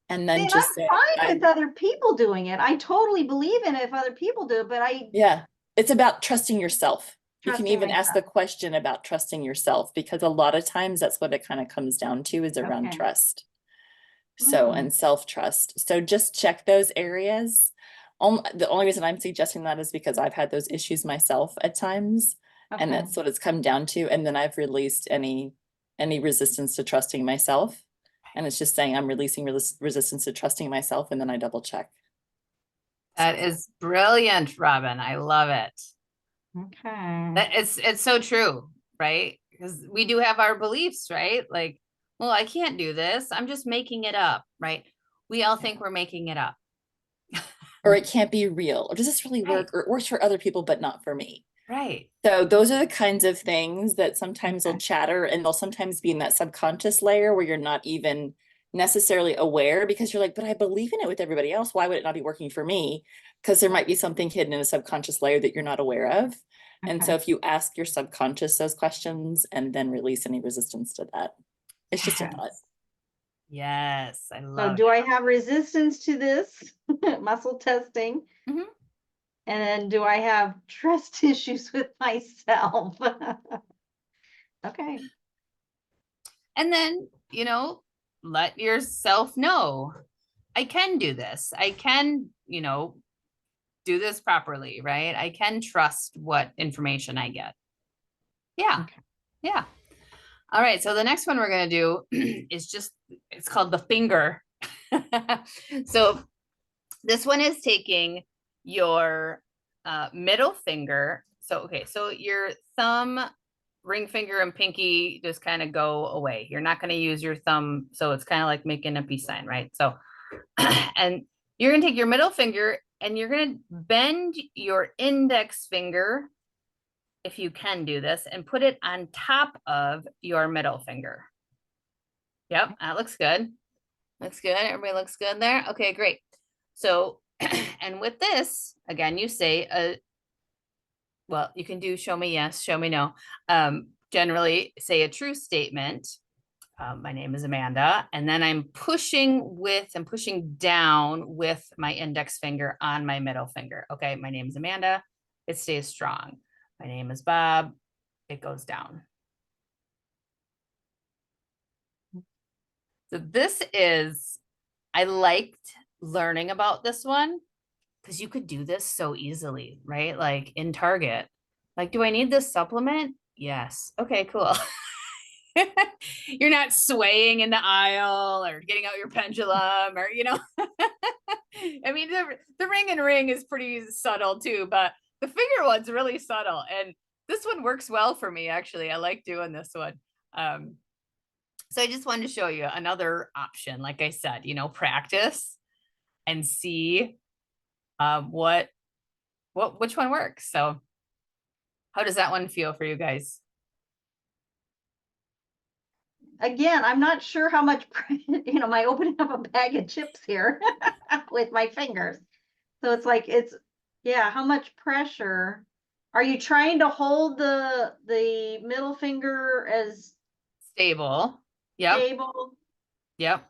And then See, just I'm say, fine with other people doing it. I totally believe in it if other people do it, but yeah, it's about trusting yourself. You can Trusting even ask the myself. question about trusting yourself, because a lot of times that's what it kind of comes down to, is around Okay. trust. So, Mm. and self-trust. So just check those areas. The only reason I'm suggesting that is because I've had those issues myself at times. And Okay. that's what it's come down to. And then I've released any resistance to trusting myself. And it's just saying I'm releasing resistance to trusting myself, and then I double check. That is brilliant, Robin. I love it. Okay. That it's so true, right? Because we do have our beliefs, right? Like, well, I can't do this. I'm just making it up, right? We all think we're making it up. Or it can't be real. Or does this really Right. work? Or it works for other people, but not for me. Right. So those are the kinds of things that sometimes will Okay. chatter, and they'll sometimes be in that subconscious layer where you're not even necessarily aware, because you're like, but I believe in it with everybody else. Why would it not be working for me? Because there might be something hidden in a subconscious layer that you're not aware of. And so Okay. if you ask your subconscious those questions and then release any resistance to that, it's just a thought. Yes, I So love do I have resistance to this muscle testing? Mhm. And then do I have trust issues with myself? Okay. And then, let yourself know, I can do this. I can, do this properly, right? I can trust what information I get. Yeah. Okay. Yeah. All right. So the next one we're going to do is it's called the finger. So this one is taking your middle finger. So, okay. So your thumb, ring finger, and pinky just kind of go away. You're not going to use your thumb. So it's kind of like making a peace sign, right? So, and you're going to take your middle finger and you're going to bend your index finger, if you can do this, and put it on top of your middle finger. Yep, that looks good. Looks good. Everybody looks good there. Okay, great. So, and with this, again, you say, well, you can do show me yes, show me no. Generally say a true statement. My name is Amanda, and then I'm pushing down with my index finger on my middle finger. Okay, my name is Amanda. It stays strong. My name is Bob. It goes down. So I liked learning about this one because you could do this so easily, right? Like in Target. Like, do I need this supplement? Yes. Okay, cool. You're not swaying in the aisle or getting out your pendulum or, I mean, the ring and ring is pretty subtle too, but the finger one's really subtle. And this one works well for me, actually. I like doing this one. So I just wanted to show you another option. Like I said, practice and see which one works. So how does that one feel for you guys? Again, I'm not sure how much, my opening up a bag of chips here with my fingers. So it's like, yeah, how much pressure? Are you trying to hold the middle finger as Stable. Yep. stable? Yep.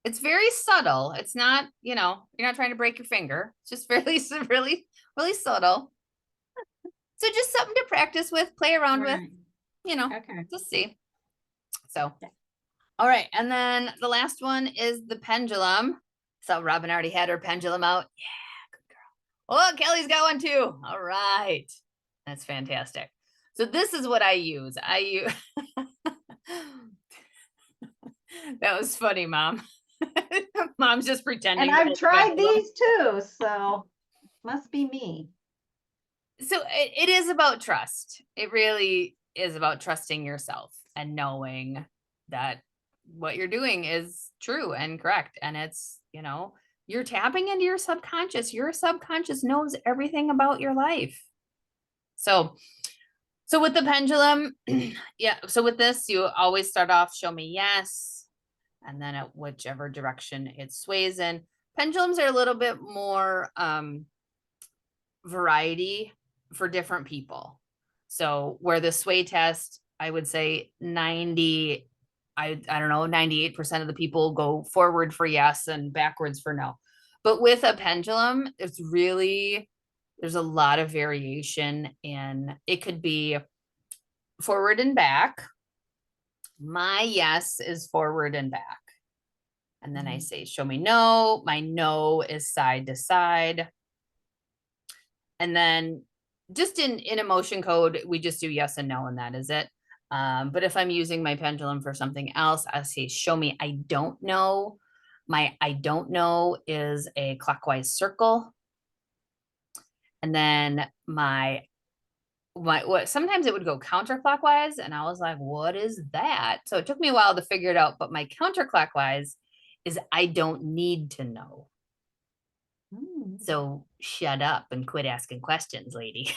It's very subtle. It's not, you're not trying to break your finger. It's just really, really, really subtle. So just something to practice with, play around with, Right. Okay. just see. So, Okay. all right. And then the last one is the pendulum. So Robin already had her pendulum out. Yeah, good girl. Oh, Kelly's got one too. All right. That's fantastic. So this is what I use. That was funny, Mom. Mom's just pretending. And I've tried these too, so must be me. So it is about trust. It really is about trusting yourself and knowing that what you're doing is true and correct. And it's, you're tapping into your subconscious. Your subconscious knows everything about your life. So with the pendulum, yeah. So with this, you always start off, show me yes. And then at whichever direction it sways in. Pendulums are a little bit more variety for different people. So where the sway test, I would say 98% of the people go forward for yes and backwards for no. But with a pendulum, there's a lot of variation, and it could be forward and back. My yes is forward and back. And then I say, show me no. My no is side to side. And then just in emotion code, we just do yes and no, and that is it. But if I'm using my pendulum for something else, I say, show me I don't know. My I don't know is a clockwise circle. And then sometimes it would go counterclockwise, and I was like, what is that? So it took me a while to figure it out, but my counterclockwise is I don't need to know. So shut up and quit asking questions, lady.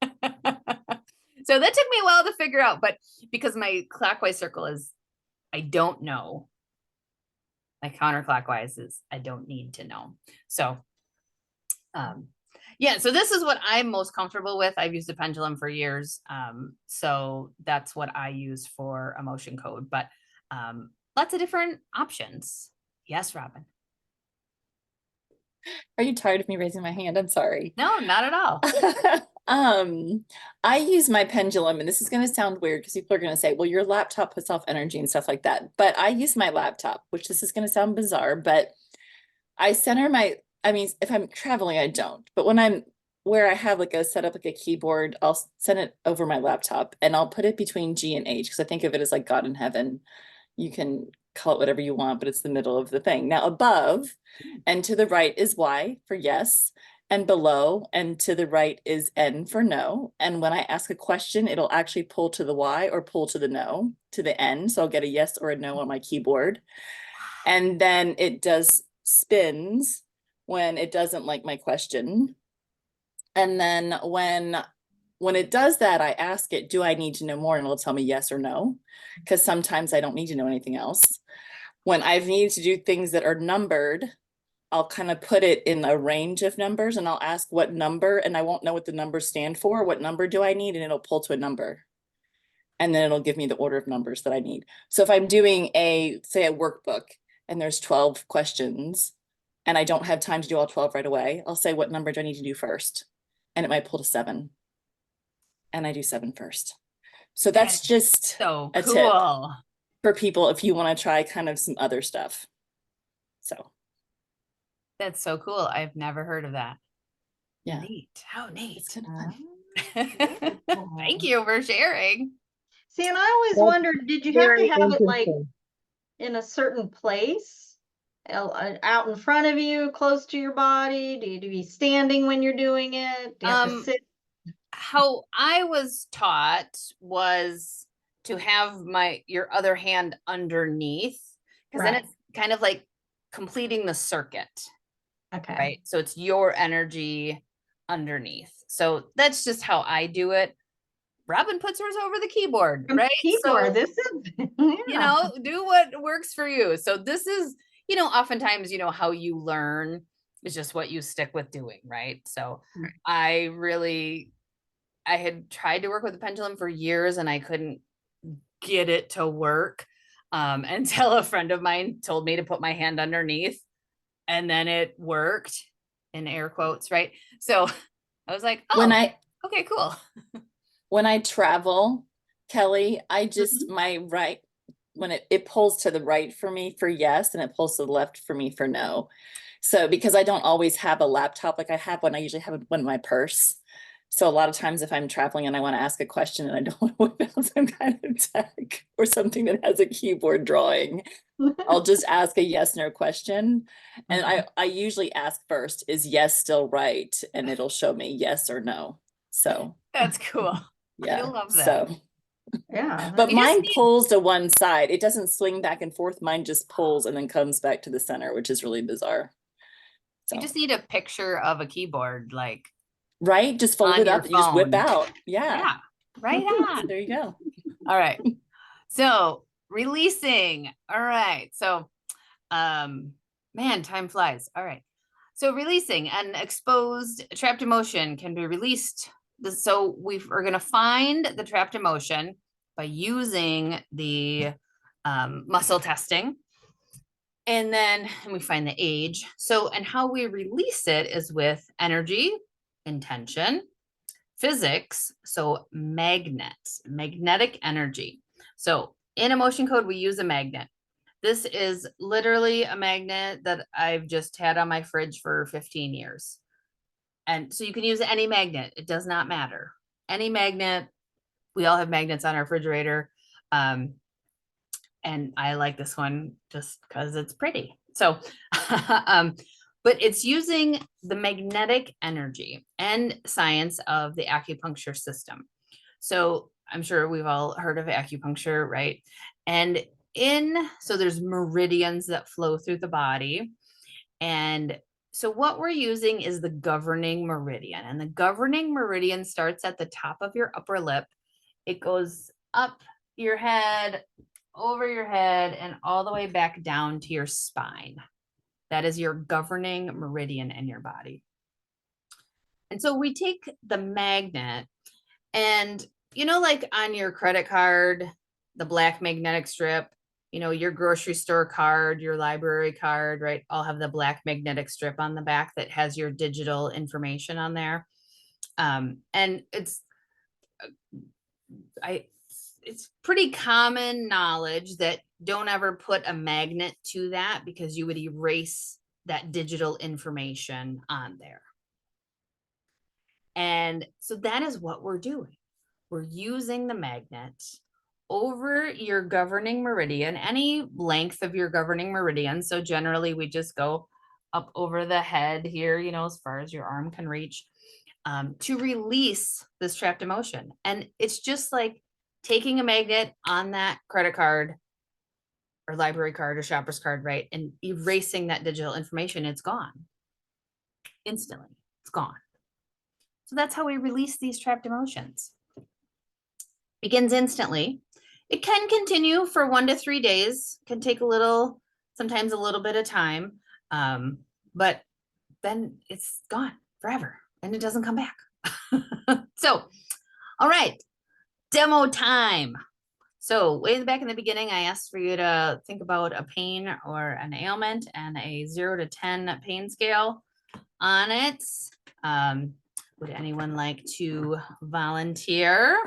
So that took me a while to figure out, but because my clockwise circle is I don't know, my counterclockwise is I don't need to know. So yeah, so this is what I'm most comfortable with. I've used a pendulum for years. So that's what I use for emotion code, but lots of different options. Yes, Robin. Are you tired of me raising my hand? I'm sorry. No, not at all. I use my pendulum, and this is going to sound weird because people are going to say, well, your laptop puts off energy and stuff like that. But I use my laptop, which this is going to sound bizarre, but I center if I'm traveling, I don't. But when I'm where I have set up like a keyboard, I'll send it over my laptop and I'll put it between G and H because I think of it as like God in heaven. You can call it whatever you want, but it's the middle of the thing. Now above and to the right is Y for yes, and below and to the right is N for no. And when I ask a question, it'll actually pull to the Y or pull to the no, to the N. So I'll get a yes or a no on my keyboard. And then it does spins when it doesn't like my question. And then when it does that, I ask it, do I need to know more? And it'll tell me yes or no, because sometimes I don't need to know anything else. When I've needed to do things that are numbered, I'll kind of put it in a range of numbers and I'll ask what number, and I won't know what the numbers stand for. What number do I need? And it'll pull to a number. And then it'll give me the order of numbers that I need. So if I'm doing say a workbook and there's 12 questions and I don't have time to do all 12 right away, I'll say, what number do I need to do first? And it might pull to 7. And I do 7 first. So that's just so a tip for people if you want to try kind of some other stuff. So that's so cool. I've never heard of that. Yeah. Neat. How neat. It's kind of fun. Thank you for sharing. See, and I always wondered, did you have to have it like in a certain place? Out in front of you, close to your body? Do you be standing when you're doing it? Do you have to sit? How I was taught was to have your other hand underneath, because then it's kind of like completing the circuit, Okay. right? So it's your energy underneath. So that's just how I do it. Robin puts hers over the keyboard, From right? Keyboard, So, this is, you yeah. know, do what works for you. So this is, you know, oftentimes, you know, how you learn is just what you stick with doing, right? So Right. I had tried to work with the pendulum for years and I couldn't get it to work until a friend of mine told me to put my hand underneath, and then it worked, in air quotes, right? So I was like, oh, okay, cool. When I travel, Kelly, I just my right when it pulls to the right for me for yes, and it pulls to the left for me for no. So because I don't always have a laptop, like I have one, I usually have one in my purse. So a lot of times if I'm traveling and I want to ask a question and I don't want to whip out some kind of tech or something that has a keyboard drawing, I'll just ask a yes, no question. And I usually ask first, is yes still right? And it'll show me yes or no. So That's cool. yeah, I love that. so Yeah. but You just mine need- pulls to one side. It doesn't swing back and forth. Mine just pulls and then comes back to the center, which is really bizarre. So You just need a picture of a keyboard, like, right, just fold on it your up and you just whip phone. out. Yeah. yeah, right on. There you go. All right. So releasing. All right. So, man, time flies. All right. So releasing an exposed trapped emotion can be released. So we're going to find the trapped emotion by using the muscle testing. And then we find the age. So, and how we release it is with energy, intention, physics. So magnets, magnetic energy. So in emotion code, we use a magnet. This is literally a magnet that I've just had on my fridge for 15 years. And so you can use any magnet. It does not matter. Any magnet. We all have magnets on our refrigerator. And I like this one just because it's pretty. So, but it's using the magnetic energy and science of the acupuncture system. So I'm sure we've all heard of acupuncture, right? And so there's meridians that flow through the body. And so what we're using is the governing meridian. And the governing meridian starts at the top of your upper lip. It goes up your head, over your head, and all the way back down to your spine. That is your governing meridian in your body. And so we take the magnet and, you know, like on your credit card, the black magnetic strip, you know, your grocery store card, your library card, right? All have the black magnetic strip on the back that has your digital information on there. And it's pretty common knowledge that don't ever put a magnet to that because you would erase that digital information on there. And so that is what we're doing. We're using the magnet over your governing meridian, any length of your governing meridian. So generally we just go up over the head here, you know, as far as your arm can reach, to release this trapped emotion. And it's just like taking a magnet on that credit card or library card or shopper's card, right? And erasing that digital information, it's gone. Instantly, it's gone. So that's how we release these trapped emotions. Begins instantly. It can continue for 1 to 3 days, can take sometimes a little bit of time, but then it's gone forever and it doesn't come back. So, all right, demo time. So way back in the beginning, I asked for you to think about a pain or an ailment and a 0 to 10 pain scale on it. Would anyone like to volunteer?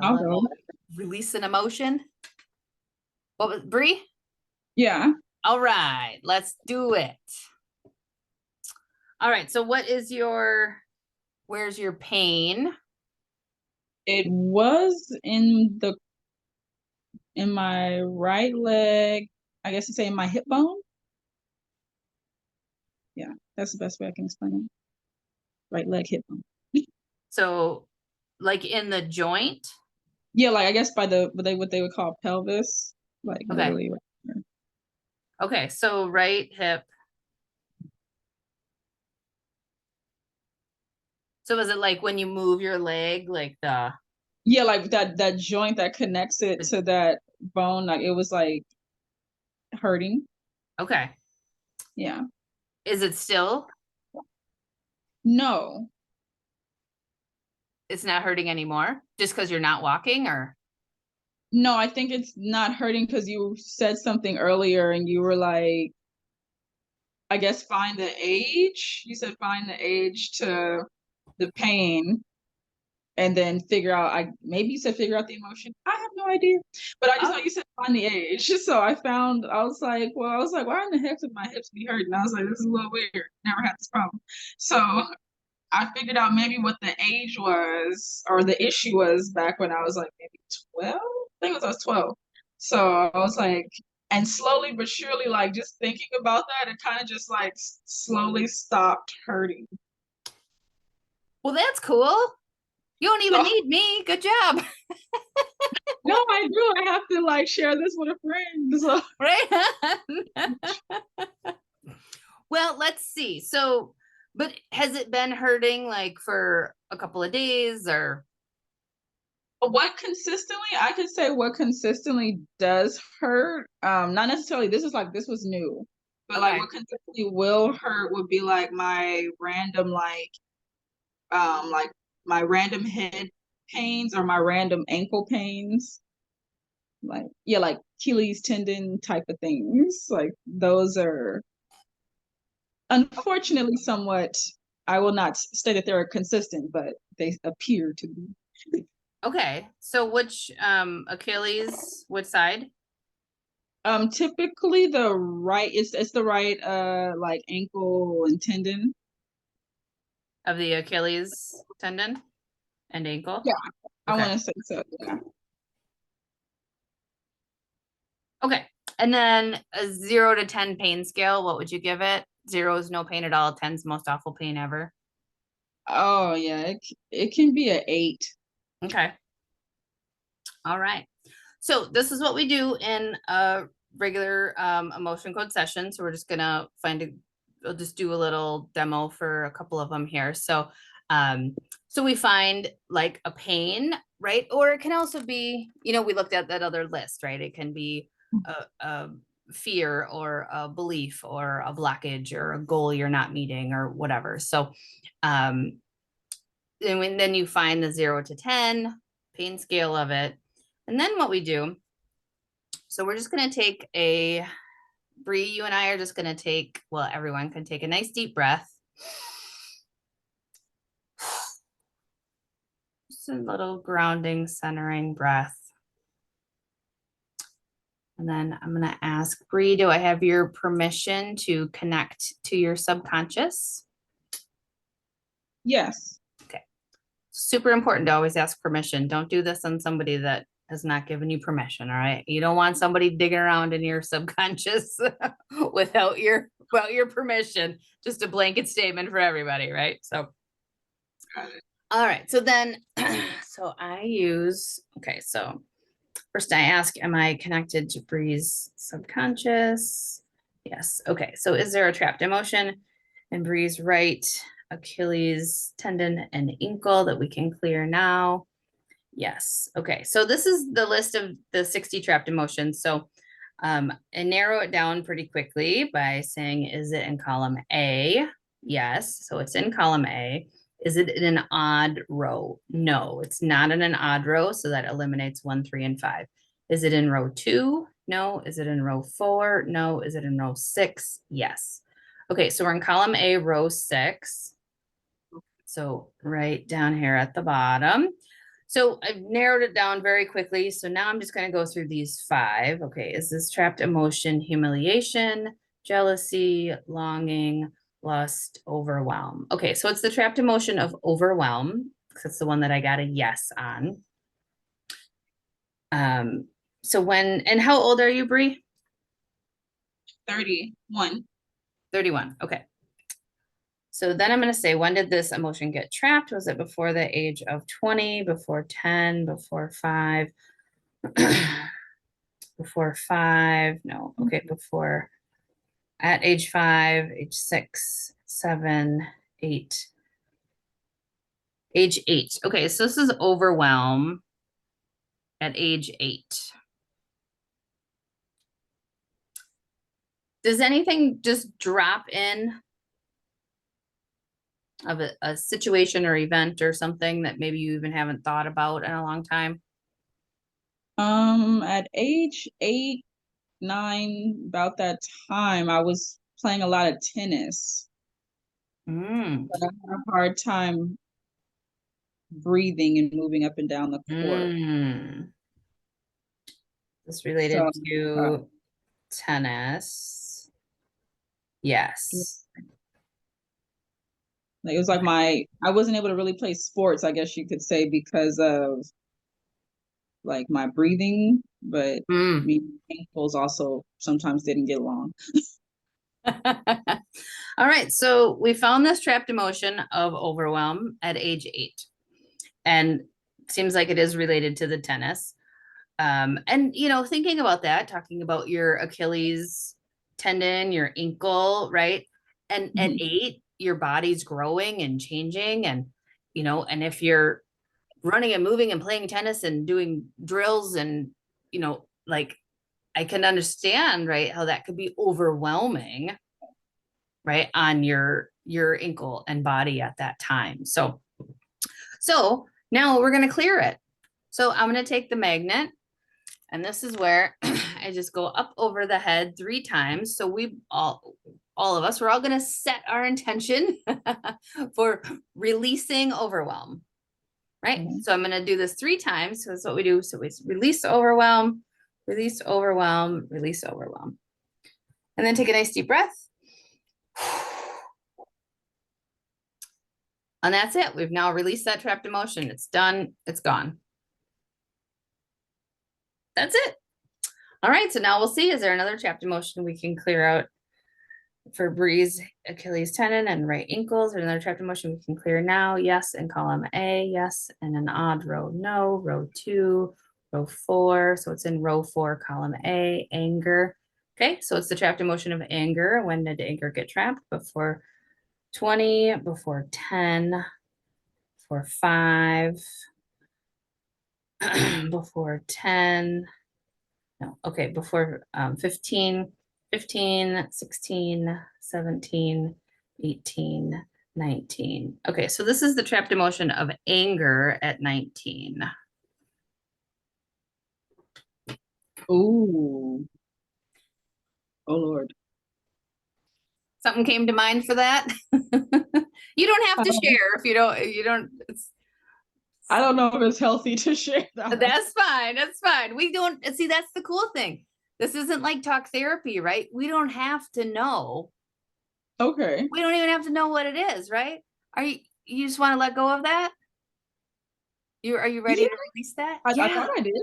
I'll go. Release an emotion. What was Bree? Yeah. All right, let's do it. All right, so where's your pain? It was in my right leg, I guess you say in my hip bone. Yeah, that's the best way I can explain it. Right leg, hip bone. So like in the joint? Yeah, like I guess by what they would call pelvis, like Okay. literally right there. Okay, so right hip. So is it like when you move your leg, like the, Yeah, like that joint that connects it to that bone, like it was like hurting. okay, Yeah. is it still, No. it's not hurting anymore? Just because you're not walking or? No, I think it's not hurting because you said something earlier and you were like, I guess find the age. You said find the age to the pain and then figure out, I maybe you said figure out the emotion. I have no idea. But I just know Oh, you said find the age. So I was like, why in the heck would my hips be hurting? I was like, this is a little weird. Never had this problem. So I figured out maybe what the age was or the issue was back when I was like maybe 12. I think it was I was 12. So I was like, and slowly but surely, like just thinking about that, it kind of just like slowly stopped hurting. well, that's cool. You don't even So, need me. Good job. no, I do. I have to like share this with a friend. So Right? Well, let's see. So, but has it been hurting like for a couple of days or? what consistently, I could say what consistently does hurt. Not necessarily this was new. But like Okay. what consistently will hurt would be like my random like my random head pains or my random ankle pains. Like yeah, like Achilles tendon type of things. Like those are unfortunately somewhat, I will not state that they're consistent, but they appear to be. Okay. So which Achilles, which side? Typically the right, it's the right like ankle and tendon. Of the Achilles tendon and ankle? Yeah, I Okay. want to say so. Yeah. Okay. And then a 0 to 10 pain scale, what would you give it? 0 is no pain at all. 10's most awful pain ever. Oh yeah, it can be an 8. Okay. All right. So this is what we do in a regular emotion code session. So we're just gonna we'll just do a little demo for a couple of them here. So so we find like a pain, right? Or it can also be, we looked at that other list, right? It can be a fear or a belief or a blockage or a goal you're not meeting or whatever. So then then you find the 0 to 10 pain scale of it. And then what we do, so we're just going to take Bree, you and I are just going to take, well, everyone can take a nice deep breath. Just a little grounding, centering breath. And then I'm going to ask Bree, do I have your permission to connect to your subconscious? Yes. Okay. Super important to always ask permission. Don't do this on somebody that has not given you permission. All right. You don't want somebody digging around in your subconscious without your permission. Just a blanket statement for everybody, right? So all right. So then so first I ask, am I connected to Bree's subconscious? Yes. Okay. So is there a trapped emotion in Bree's right Achilles tendon and ankle that we can clear now? Yes. Okay. So this is the list of the 60 trapped emotions. So and narrow it down pretty quickly by saying, is it in column A? Yes. So it's in column A. Is it in an odd row? No, it's not in an odd row. So that eliminates 1, 3, and 5. Is it in row 2? No. Is it in row 4? No. Is it in row 6? Yes. Okay. So we're in column A, row 6. So right down here at the bottom. So I've narrowed it down very quickly. So now I'm just going to go through these 5. Okay. Is this trapped emotion, humiliation, jealousy, longing, lust, overwhelm? Okay. So it's the trapped emotion of overwhelm. That's the one that I got a yes on. So and how old are you, Bree? 31. 31. Okay. So then I'm going to say, when did this emotion get trapped? Was it before the age of 20, before 10, before 5? Before 5? No. Okay. Before at age 5, age 6, 7, 8, age 8. Okay, so this is overwhelm at age 8. Does anything just drop in of a situation or event or something that maybe you even haven't thought about in a long time? At age 8, 9, about that time, I was playing a lot of tennis. Mm, But I had a hard time breathing and moving up and down the court. mm. This related So, to tennis. Yes. like, it was like I wasn't able to really play sports, I guess you could say, because of like my breathing, but Mm. me ankles also sometimes didn't get along. All right, so we found this trapped emotion of overwhelm at age 8. And seems like it is related to the tennis. And thinking about that, talking about your Achilles tendon, your ankle, right? And at Mhm. 8, your body's growing and changing, and and if you're running and moving and playing tennis and doing drills and like I can understand, right, how that could be overwhelming, right, on your ankle and body at that time. So now we're going to clear it. So I'm going to take the magnet, and this is where I just go up over the head 3 times. So we all of us, we're all going to set our intention for releasing overwhelm, right? Mhm. So I'm going to do this 3 times. So that's what we do. So we release overwhelm, release overwhelm, release overwhelm. And then take a nice deep breath. And that's it. We've now released that trapped emotion. It's done. It's gone. That's it. All right. So now we'll see. Is there another trapped emotion we can clear out for Bree's Achilles tendon and right ankles? Or another trapped emotion we can clear now? Yes. In column A. Yes. And an odd row. No. Row 2. Row 4. So it's in row 4, column A. Anger. Okay. So it's the trapped emotion of anger. When did anger get trapped? Before 20, before 10, before 5, before 10, no, okay, before 15, 16, 17, 18, 19. Okay, so this is the trapped emotion of anger at 19. Ooh. Oh Lord. Something came to mind for that? You don't have to share if you don't, I don't know if it's healthy to share that. that's fine. That's fine. We don't see, that's the cool thing. This isn't like talk therapy, right? We don't have to know. Okay. We don't even have to know what it is, right? You just want to let go of that? Are you ready Yeah. to release that? I Yeah, thought I did.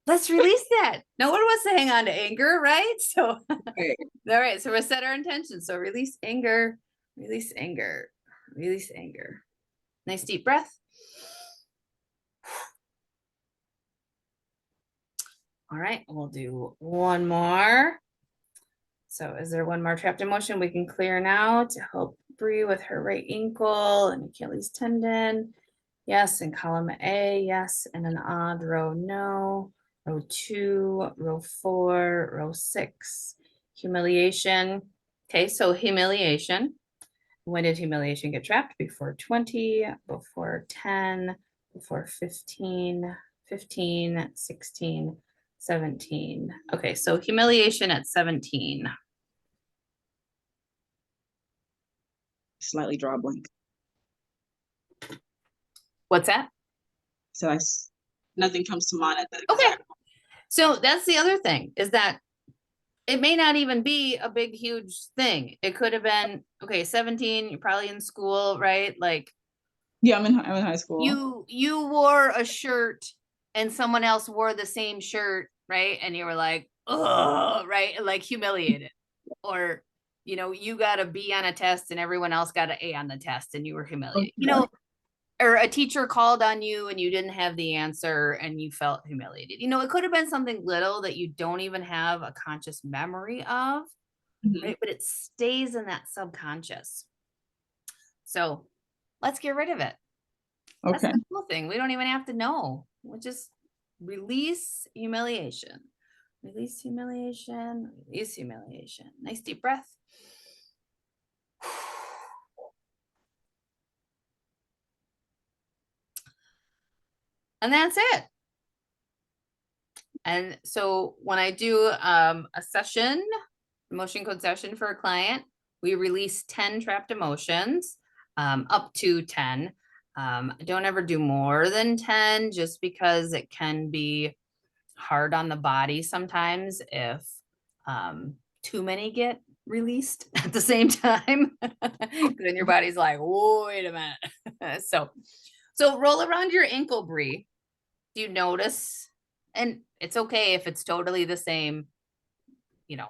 let's release that. No one wants to hang on to anger, right? So, Okay. all right. So we'll set our intention. So release anger, release anger, release anger. Nice deep breath. All right, we'll do one more. So is there one more trapped emotion we can clear now to help Bree with her right ankle and Achilles tendon? Yes, in column A, yes, and an odd row, no. Row 2, row 4, row 6. Humiliation. Okay, so humiliation. When did humiliation get trapped? Before 20, before 10, before 15, 15, 16, 17. Okay, so humiliation at 17. Slightly draw a blank. What's that? So nothing comes to mind at that. Okay. So that's the other thing, is that it may not even be a big, huge thing. It could have been, okay, 17, you're probably in school, right? Like Yeah, I'm in high school. you wore a shirt and someone else wore the same shirt, right? And you were like, oh, right? Like humiliated. Or, you got a B on a test and everyone else got an A on the test and you were humiliated. Okay. Or a teacher called on you and you didn't have the answer and you felt humiliated. It could have been something little that you don't even have a conscious memory of, Mhm. right? But it stays in that subconscious. So let's get rid of it. That's Okay. the cool thing. We don't even have to know. We'll just release humiliation. Release humiliation. Release humiliation. Nice deep breath. And that's it. And so when I do a session, emotion code session for a client, we release 10 trapped emotions, up to 10. Don't ever do more than 10 just because it can be hard on the body sometimes if too many get released at the same time. Then your body's like, wait a minute. So roll around your ankle, Bree. Do you notice? And it's okay if it's totally the same, you know,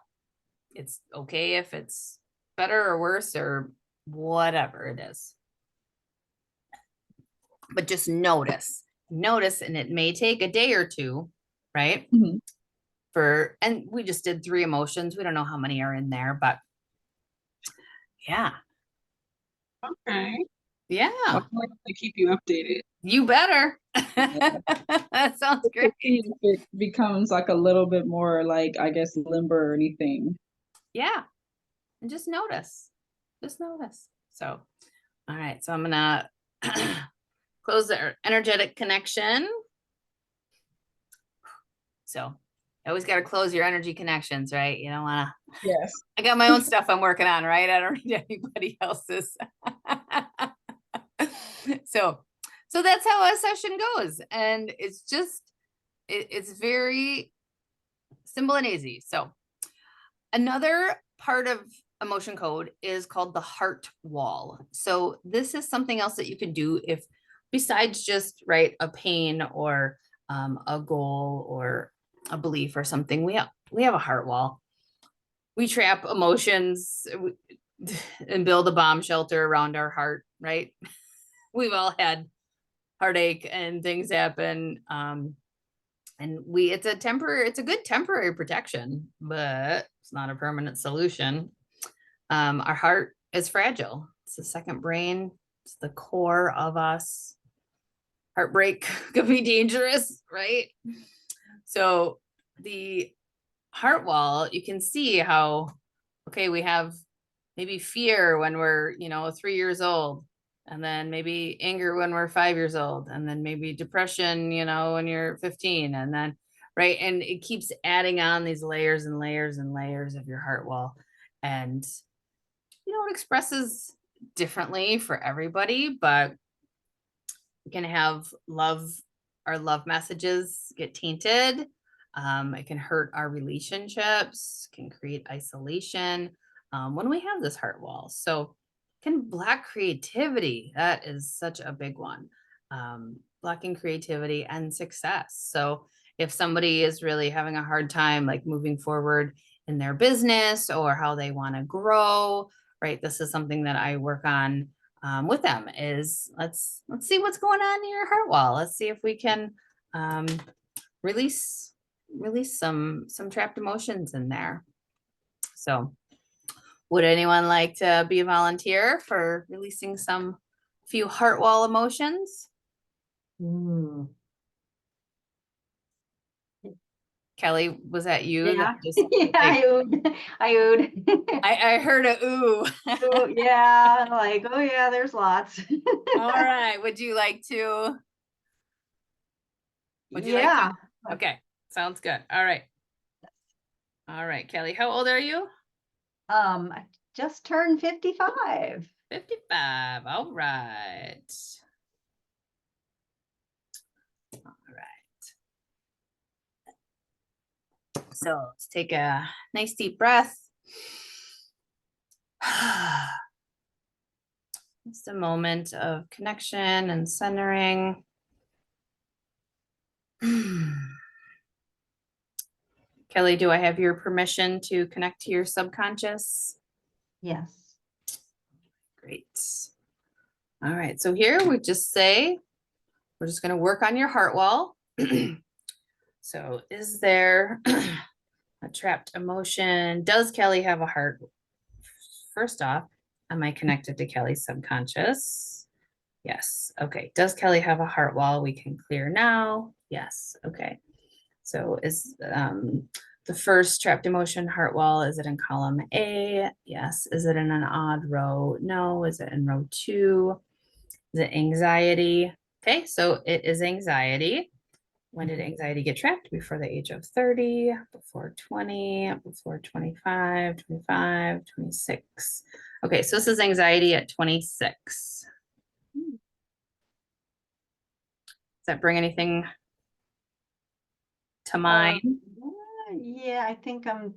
it's okay if it's better or worse or whatever it is. But just notice, and it may take a day or two, right? Mhm. And we just did 3 emotions. We don't know how many are in there, but yeah. Okay. Yeah, Well, I'll definitely keep you updated. you better. Yeah. That sounds great. See if it becomes like a little bit more like, I guess, limber or anything. Yeah. And just notice. Just notice. So, all right. So I'm gonna close the energetic connection. So you always got to close your energy connections, right? You don't want to. Yes. I got my own stuff I'm working on, right? I don't need anybody else's. So that's how a session goes. And it's just, it's very simple and easy. So another part of emotion code is called the heart wall. So this is something else that you can do if, besides just, right, a pain or a goal or a belief or something, we have a heart wall. We trap emotions and build a bomb shelter around our heart, right? We've all had heartache and things happen. And it's a good temporary protection, but it's not a permanent solution. Our heart is fragile. It's the second brain. It's the core of us. Heartbreak could be dangerous, right? So the heart wall, you can see how, okay, we have maybe fear when we're, 3 years old, and then maybe anger when we're 5 years old, and then maybe depression, when you're 15, and then, right. And it keeps adding on these layers and layers and layers of your heart wall. And, it expresses differently for everybody, but we can have our love messages get tainted. It can hurt our relationships, can create isolation when we have this heart wall. So can block creativity. That is such a big one. Blocking creativity and success. So if somebody is really having a hard time like moving forward in their business or how they want to grow, right? This is something that I work on with them is let's see what's going on in your heart wall. Let's see if we can release some trapped emotions in there. So would anyone like to be a volunteer for releasing some few heart wall emotions? Kelly, was that you? Yeah. That just, Yeah, I oohed. I oohed. I heard a ooh. Oh, yeah, like, oh yeah, there's lots. All right. Would you like to? Would you like Yeah. to? Okay. Sounds good. All right. All right, Kelly, how old are you? I just turned 55. 55. All right. All right. So let's take a nice deep breath. Just a moment of connection and centering. Kelly, do I have your permission to connect to your subconscious? Yes. Great. All right, so here we just say, we're just going to work on your heart wall. So is there, A trapped emotion. Does Kelly have a heart? First off, am I connected to Kelly's subconscious? Yes. Okay. Does Kelly have a heart wall we can clear now? Yes. Okay. So is the first trapped emotion heart wall, is it in column A? Yes. Is it in an odd row? No. Is it in row 2? Is it anxiety? Okay, so it is anxiety. When did anxiety get trapped? Before the age of 30, before 20, before 25, 25, 26. Okay, so this is anxiety at 26. Does that bring anything to mind? Yeah, I think I'm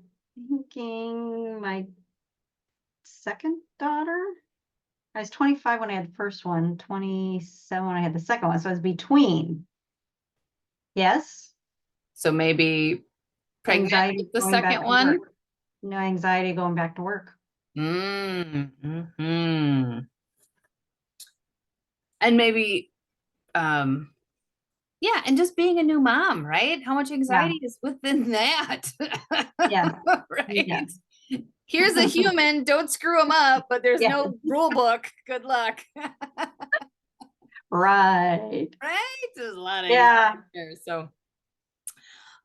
thinking my second daughter. I was 25 when I had the first one, 27 when I had the second one, so I was between. Yes, So maybe pregnant anxiety with the going back second to one? work. No anxiety going back to work. Mm-hmm. And maybe, yeah, and just being a new mom, right? How much anxiety is within that? Yeah. Right? Yeah. Here's a human, don't screw them up, but there's Yeah. no rule book. Good luck. Right. Right? There's a lot of Yeah. anxiety there. So,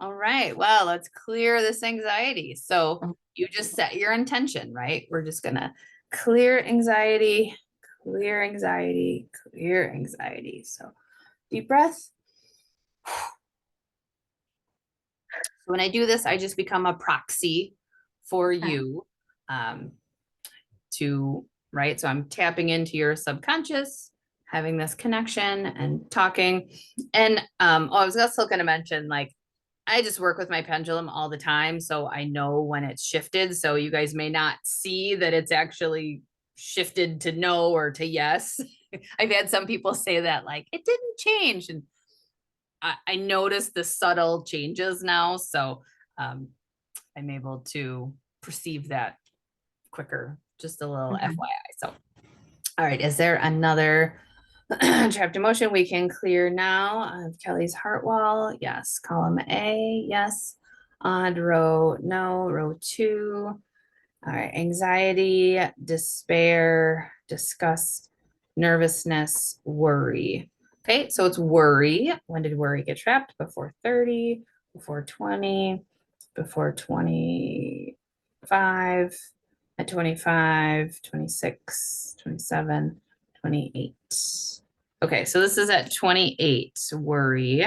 all right, well, let's clear this anxiety. So you just set your intention, right? We're just gonna clear anxiety, clear anxiety, clear anxiety. So deep breath. When I do this, I just become a proxy for you to, right? So I'm tapping into your subconscious, having this connection and talking. And I was also going to mention, like, I just work with my pendulum all the time. So I know when it's shifted. So you guys may not see that it's actually shifted to no or to yes. I've had some people say that, like, it didn't change. And I notice the subtle changes now. So I'm able to perceive that quicker, just a little Mhm. FYI. So, all right, is there another trapped emotion we can clear now? Kelly's heart wall, yes. Column A, yes. Odd row, no. Row 2. All right, anxiety, despair, disgust, nervousness, worry. Okay, so it's worry. When did worry get trapped? Before 30, before 20, before 25, at 25, 26, 27, 28. Okay, so this is at 28, worry.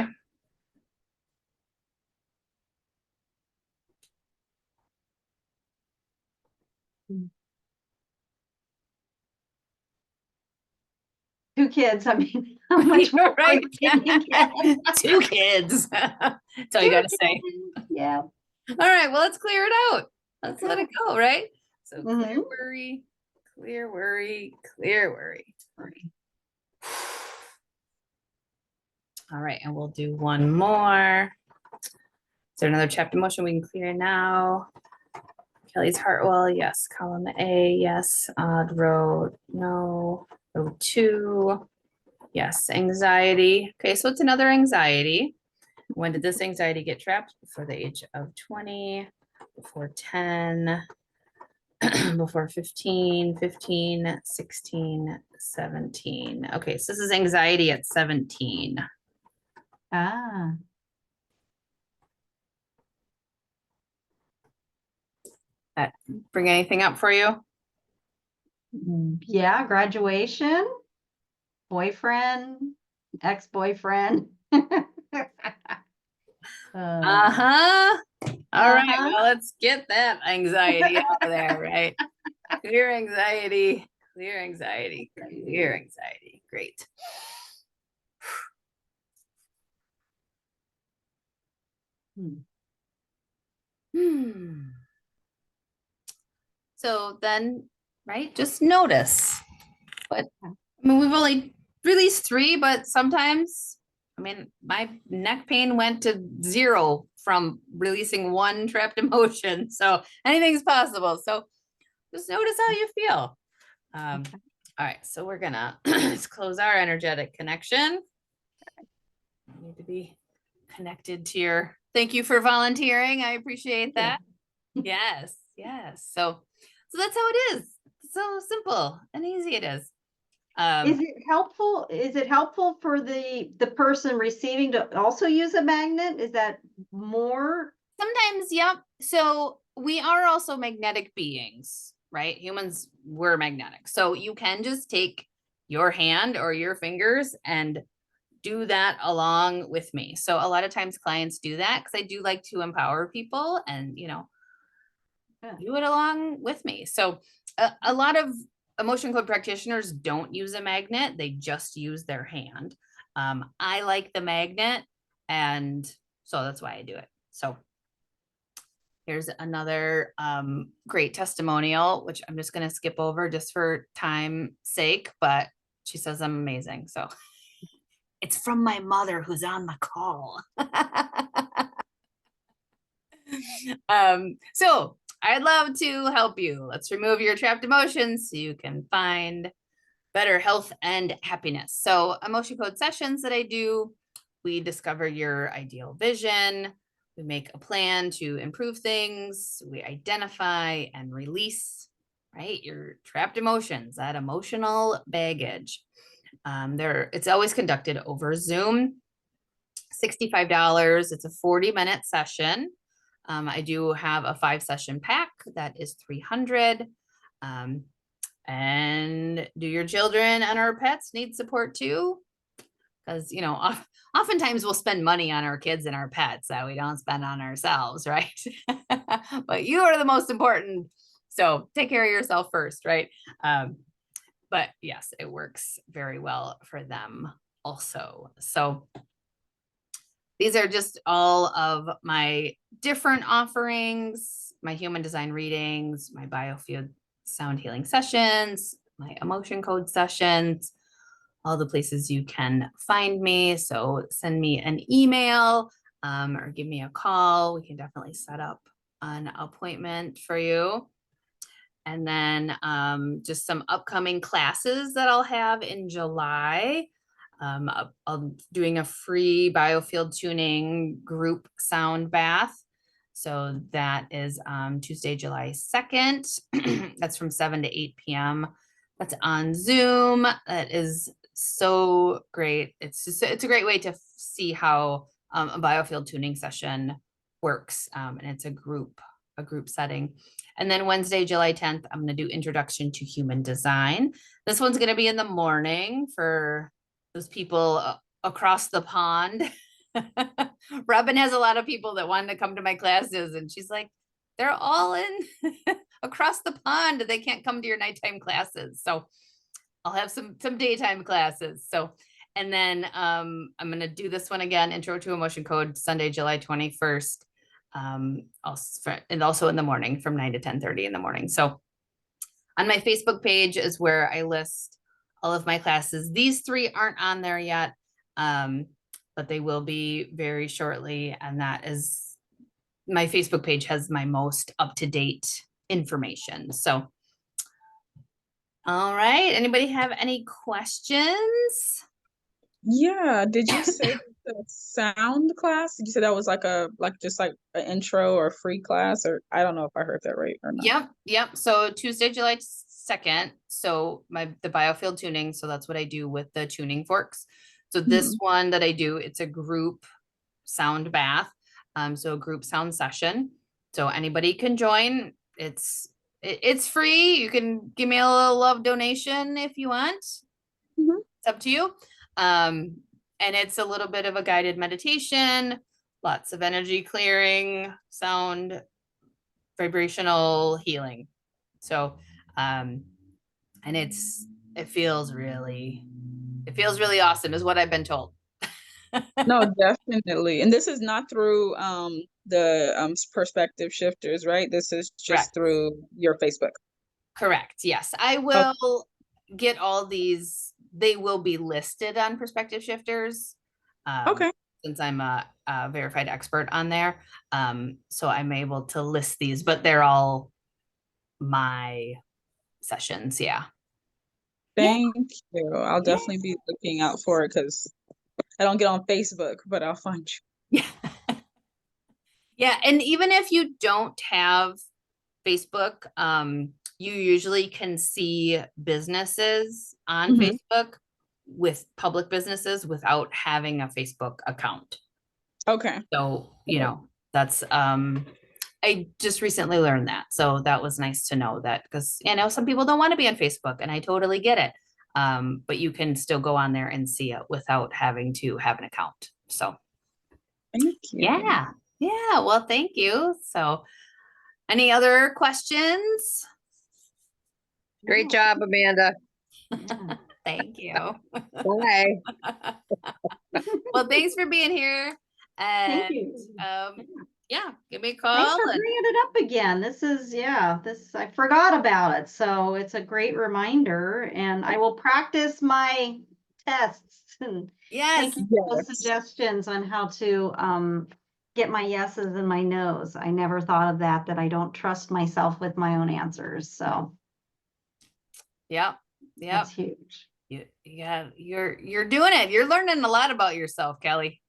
Two kids. I mean, how much You're more right. can you get? 2 kids. That's all you gotta say. Yeah. All right, well, let's clear it out. Let's let it go, right? So clear Mhm. worry, clear worry, clear worry. All right, and we'll do one more. Is there another trapped emotion we can clear now? Kelly's heart wall, yes. Column A, yes. Odd row, no. Row 2, yes. Anxiety. Okay, so it's another anxiety. When did this anxiety get trapped? Before the age of 20, before 10, before 15, 15, 16, 17. Okay, so this is anxiety at 17. Ah. That bring anything up for you? Yeah, graduation, boyfriend, ex-boyfriend. Uh-huh. All right, Uh-huh. well, let's get that anxiety out of there, right? Clear anxiety, clear anxiety, clear anxiety. Great. Hmm. So then, right, just notice. But I mean, we've only released 3, but sometimes, I mean, my neck pain went to 0 from releasing 1 trapped emotion. So anything's possible. So just notice how you feel. All right, so we're gonna let's close our energetic connection. You need to be connected to your Thank you for volunteering. I appreciate that. Yes, yes. So that's how it is. So simple and easy it is. Is it helpful? Is it helpful for the person receiving to also use a magnet? Is that more? Sometimes, yep. So we are also magnetic beings, right? Humans, we're magnetic. So you can just take your hand or your fingers and do that along with me. So a lot of times clients do that because I do like to empower people and, Yeah. do it along with me. So a lot of emotion code practitioners don't use a magnet. They just use their hand. I like the magnet, and so that's why I do it. So here's another great testimonial, which I'm just going to skip over just for time's sake, but she says I'm amazing. So it's from my mother who's on the call. So I'd love to help you. Let's remove your trapped emotions so you can find better health and happiness. So emotion code sessions that I do, we discover your ideal vision. We make a plan to improve things. We identify and release, right? Your trapped emotions, that emotional baggage. It's always conducted over Zoom. $65. It's a 40-minute session. I do have a 5-session pack that is $300. And do your children and our pets need support too? Because, oftentimes we'll spend money on our kids and our pets that we don't spend on ourselves, right? But you are the most important. So take care of yourself first, right? But yes, it works very well for them also. So these are just all of my different offerings, my human design readings, my biofield sound healing sessions, my emotion code sessions, all the places you can find me. So send me an email or give me a call. We can definitely set up an appointment for you. And then just some upcoming classes that I'll have in July. I'm doing a free biofield tuning group sound bath. So that is Tuesday, July 2nd. That's from 7 to 8 p.m. That's on Zoom. That is so great. It's a great way to see how a biofield tuning session works. And it's a group setting. And then Wednesday, July 10th, I'm going to do Introduction to Human Design. This one's going to be in the morning for those people across the pond. Robin has a lot of people that wanted to come to my classes, and she's like, they're all in across the pond. They can't come to your nighttime classes. So I'll have some daytime classes. So, and then I'm going to do this one again, Intro to Emotion Code, Sunday, July 21st. Also in the morning from 9 to 10:30 in the morning. So on my Facebook page is where I list all of my classes. These 3 aren't on there yet, but they will be very shortly. And that is, my Facebook page has my most up-to-date information. So, all right. Anybody have any questions? Yeah. Did you say the sound class? Did you say that was just like an intro or free class? Or I don't know if I heard that right or not. Yep. So Tuesday, July 2nd. So the biofield tuning. So that's what I do with the tuning forks. So this one that I do, it's a group sound bath. So a group sound session. So anybody can join. It's free. You can give me a little love donation if you want. It's up to you. And it's a little bit of a guided meditation, lots of energy clearing, sound, vibrational healing. So, and it feels really awesome is what I've been told. No, definitely. And this is not through the perspective shifters, right? This is just Correct. through your Facebook. Correct. Yes. I will get all these. They will be listed on Perspective Shifters. Okay. Since I'm a verified expert on there. So I'm able to list these, but they're all my sessions. Yeah. Thank you. I'll definitely be looking out for it because I don't get on Facebook, but I'll find you. Yeah. Yeah, and even if you don't have Facebook, you usually can see businesses on Mhm. Facebook with public businesses without having a Facebook account. Okay. So, you know, that's, I just recently learned that. So that was nice to know that because, you know, some people don't want to be on Facebook and I totally get it. But you can still go on there and see it without having to have an account. So, Thank you. yeah. Yeah. Well, thank you. So, any other questions? Great job, Amanda. Yeah. Thank you. Bye. Well, thanks for being here. Thank And you. yeah, give me a Thanks call. for And bringing it up again. This is, yeah, this, I forgot about it. So it's a great reminder and I will practice my tests and yes, thank you for those Yes. suggestions on how to get my yeses and my nos. I never thought of that I don't trust myself with my own answers. So yep, yep. that's huge. Yeah, you're doing it. You're learning a lot about yourself, Kelly.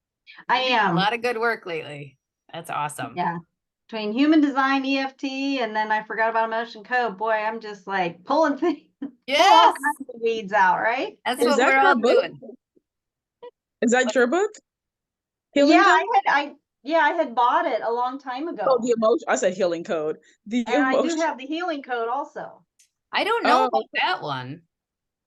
I You're doing am. a lot of good work lately. That's awesome. Yeah. Between human design, EFT, and then I forgot about emotion code. Boy, I'm just like pulling things, pull all Yes, kinds of weeds out, right? that's Is what that we're your all book? doing. Is that your book? Healing Yeah, Code? I had bought it a long time Oh, ago. the emotion. I said Healing Code. The And I do emotion. have the healing code also. I don't know Oh, about that one.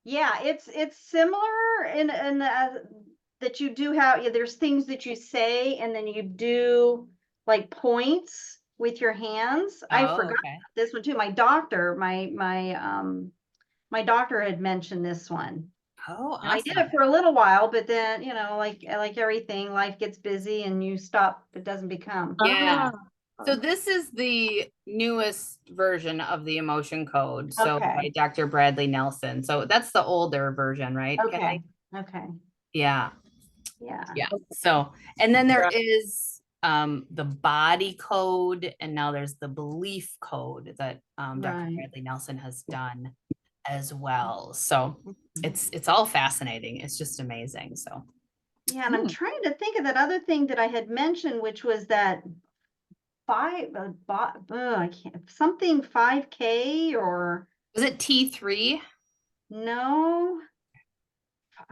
Yeah, it's similar in that you do have, yeah, there's things that you say and then you do like points with your hands. I Oh, forgot okay. this one too. My doctor, my doctor had mentioned this one. Oh, And I did awesome. it for a little while, but then, you know, like everything, life gets busy and you stop, it doesn't become. Yeah. ah. So this is the newest version of the emotion code. So Okay. by Dr. Bradley Nelson. So that's the older version, right? Okay. Kelly? Okay. Yeah. Yeah. Yeah. So, and then there Got is the body code, and now there's the belief code that Dr. Right. Bradley Nelson has done as well. So it's all fascinating. It's just amazing. So Yeah, and I'm trying to think of that other thing that I had mentioned, which was that I can't, something 5K or was it T3? no.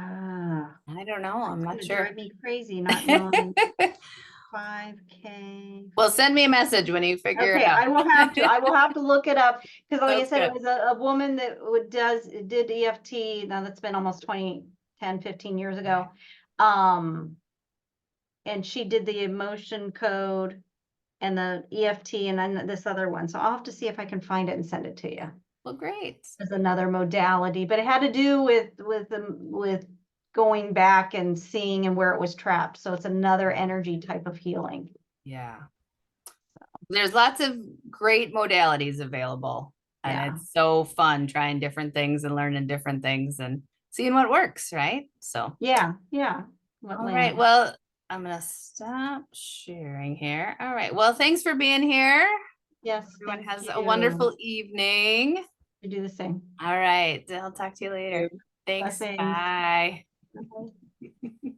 I don't know. I'm It's not gonna sure. drive me crazy not knowing 5K. Well, send me a message when you figure Okay, it out. I will have to, I will have to look it up, because like I Sounds said, it good. was a woman that did EFT, now that's been almost 10, 15 years ago. And she did the emotion code and the EFT and then this other one, so I'll have to see if I can find it and send it to you. Well, great. As another modality, but it had to do with going back and seeing and where it was trapped, so it's another energy type of healing. Yeah. There's lots of great modalities available. And Yeah. it's so fun trying different things and learning different things and seeing what works, right? So, Yeah. all right. Well, I'm going to stop sharing here. All right. Well, thanks for being here. Yes, Everyone thank has a you. wonderful evening. You do the same. All right. I'll talk to you later. you. Thanks. Blessings. Bye. Okay.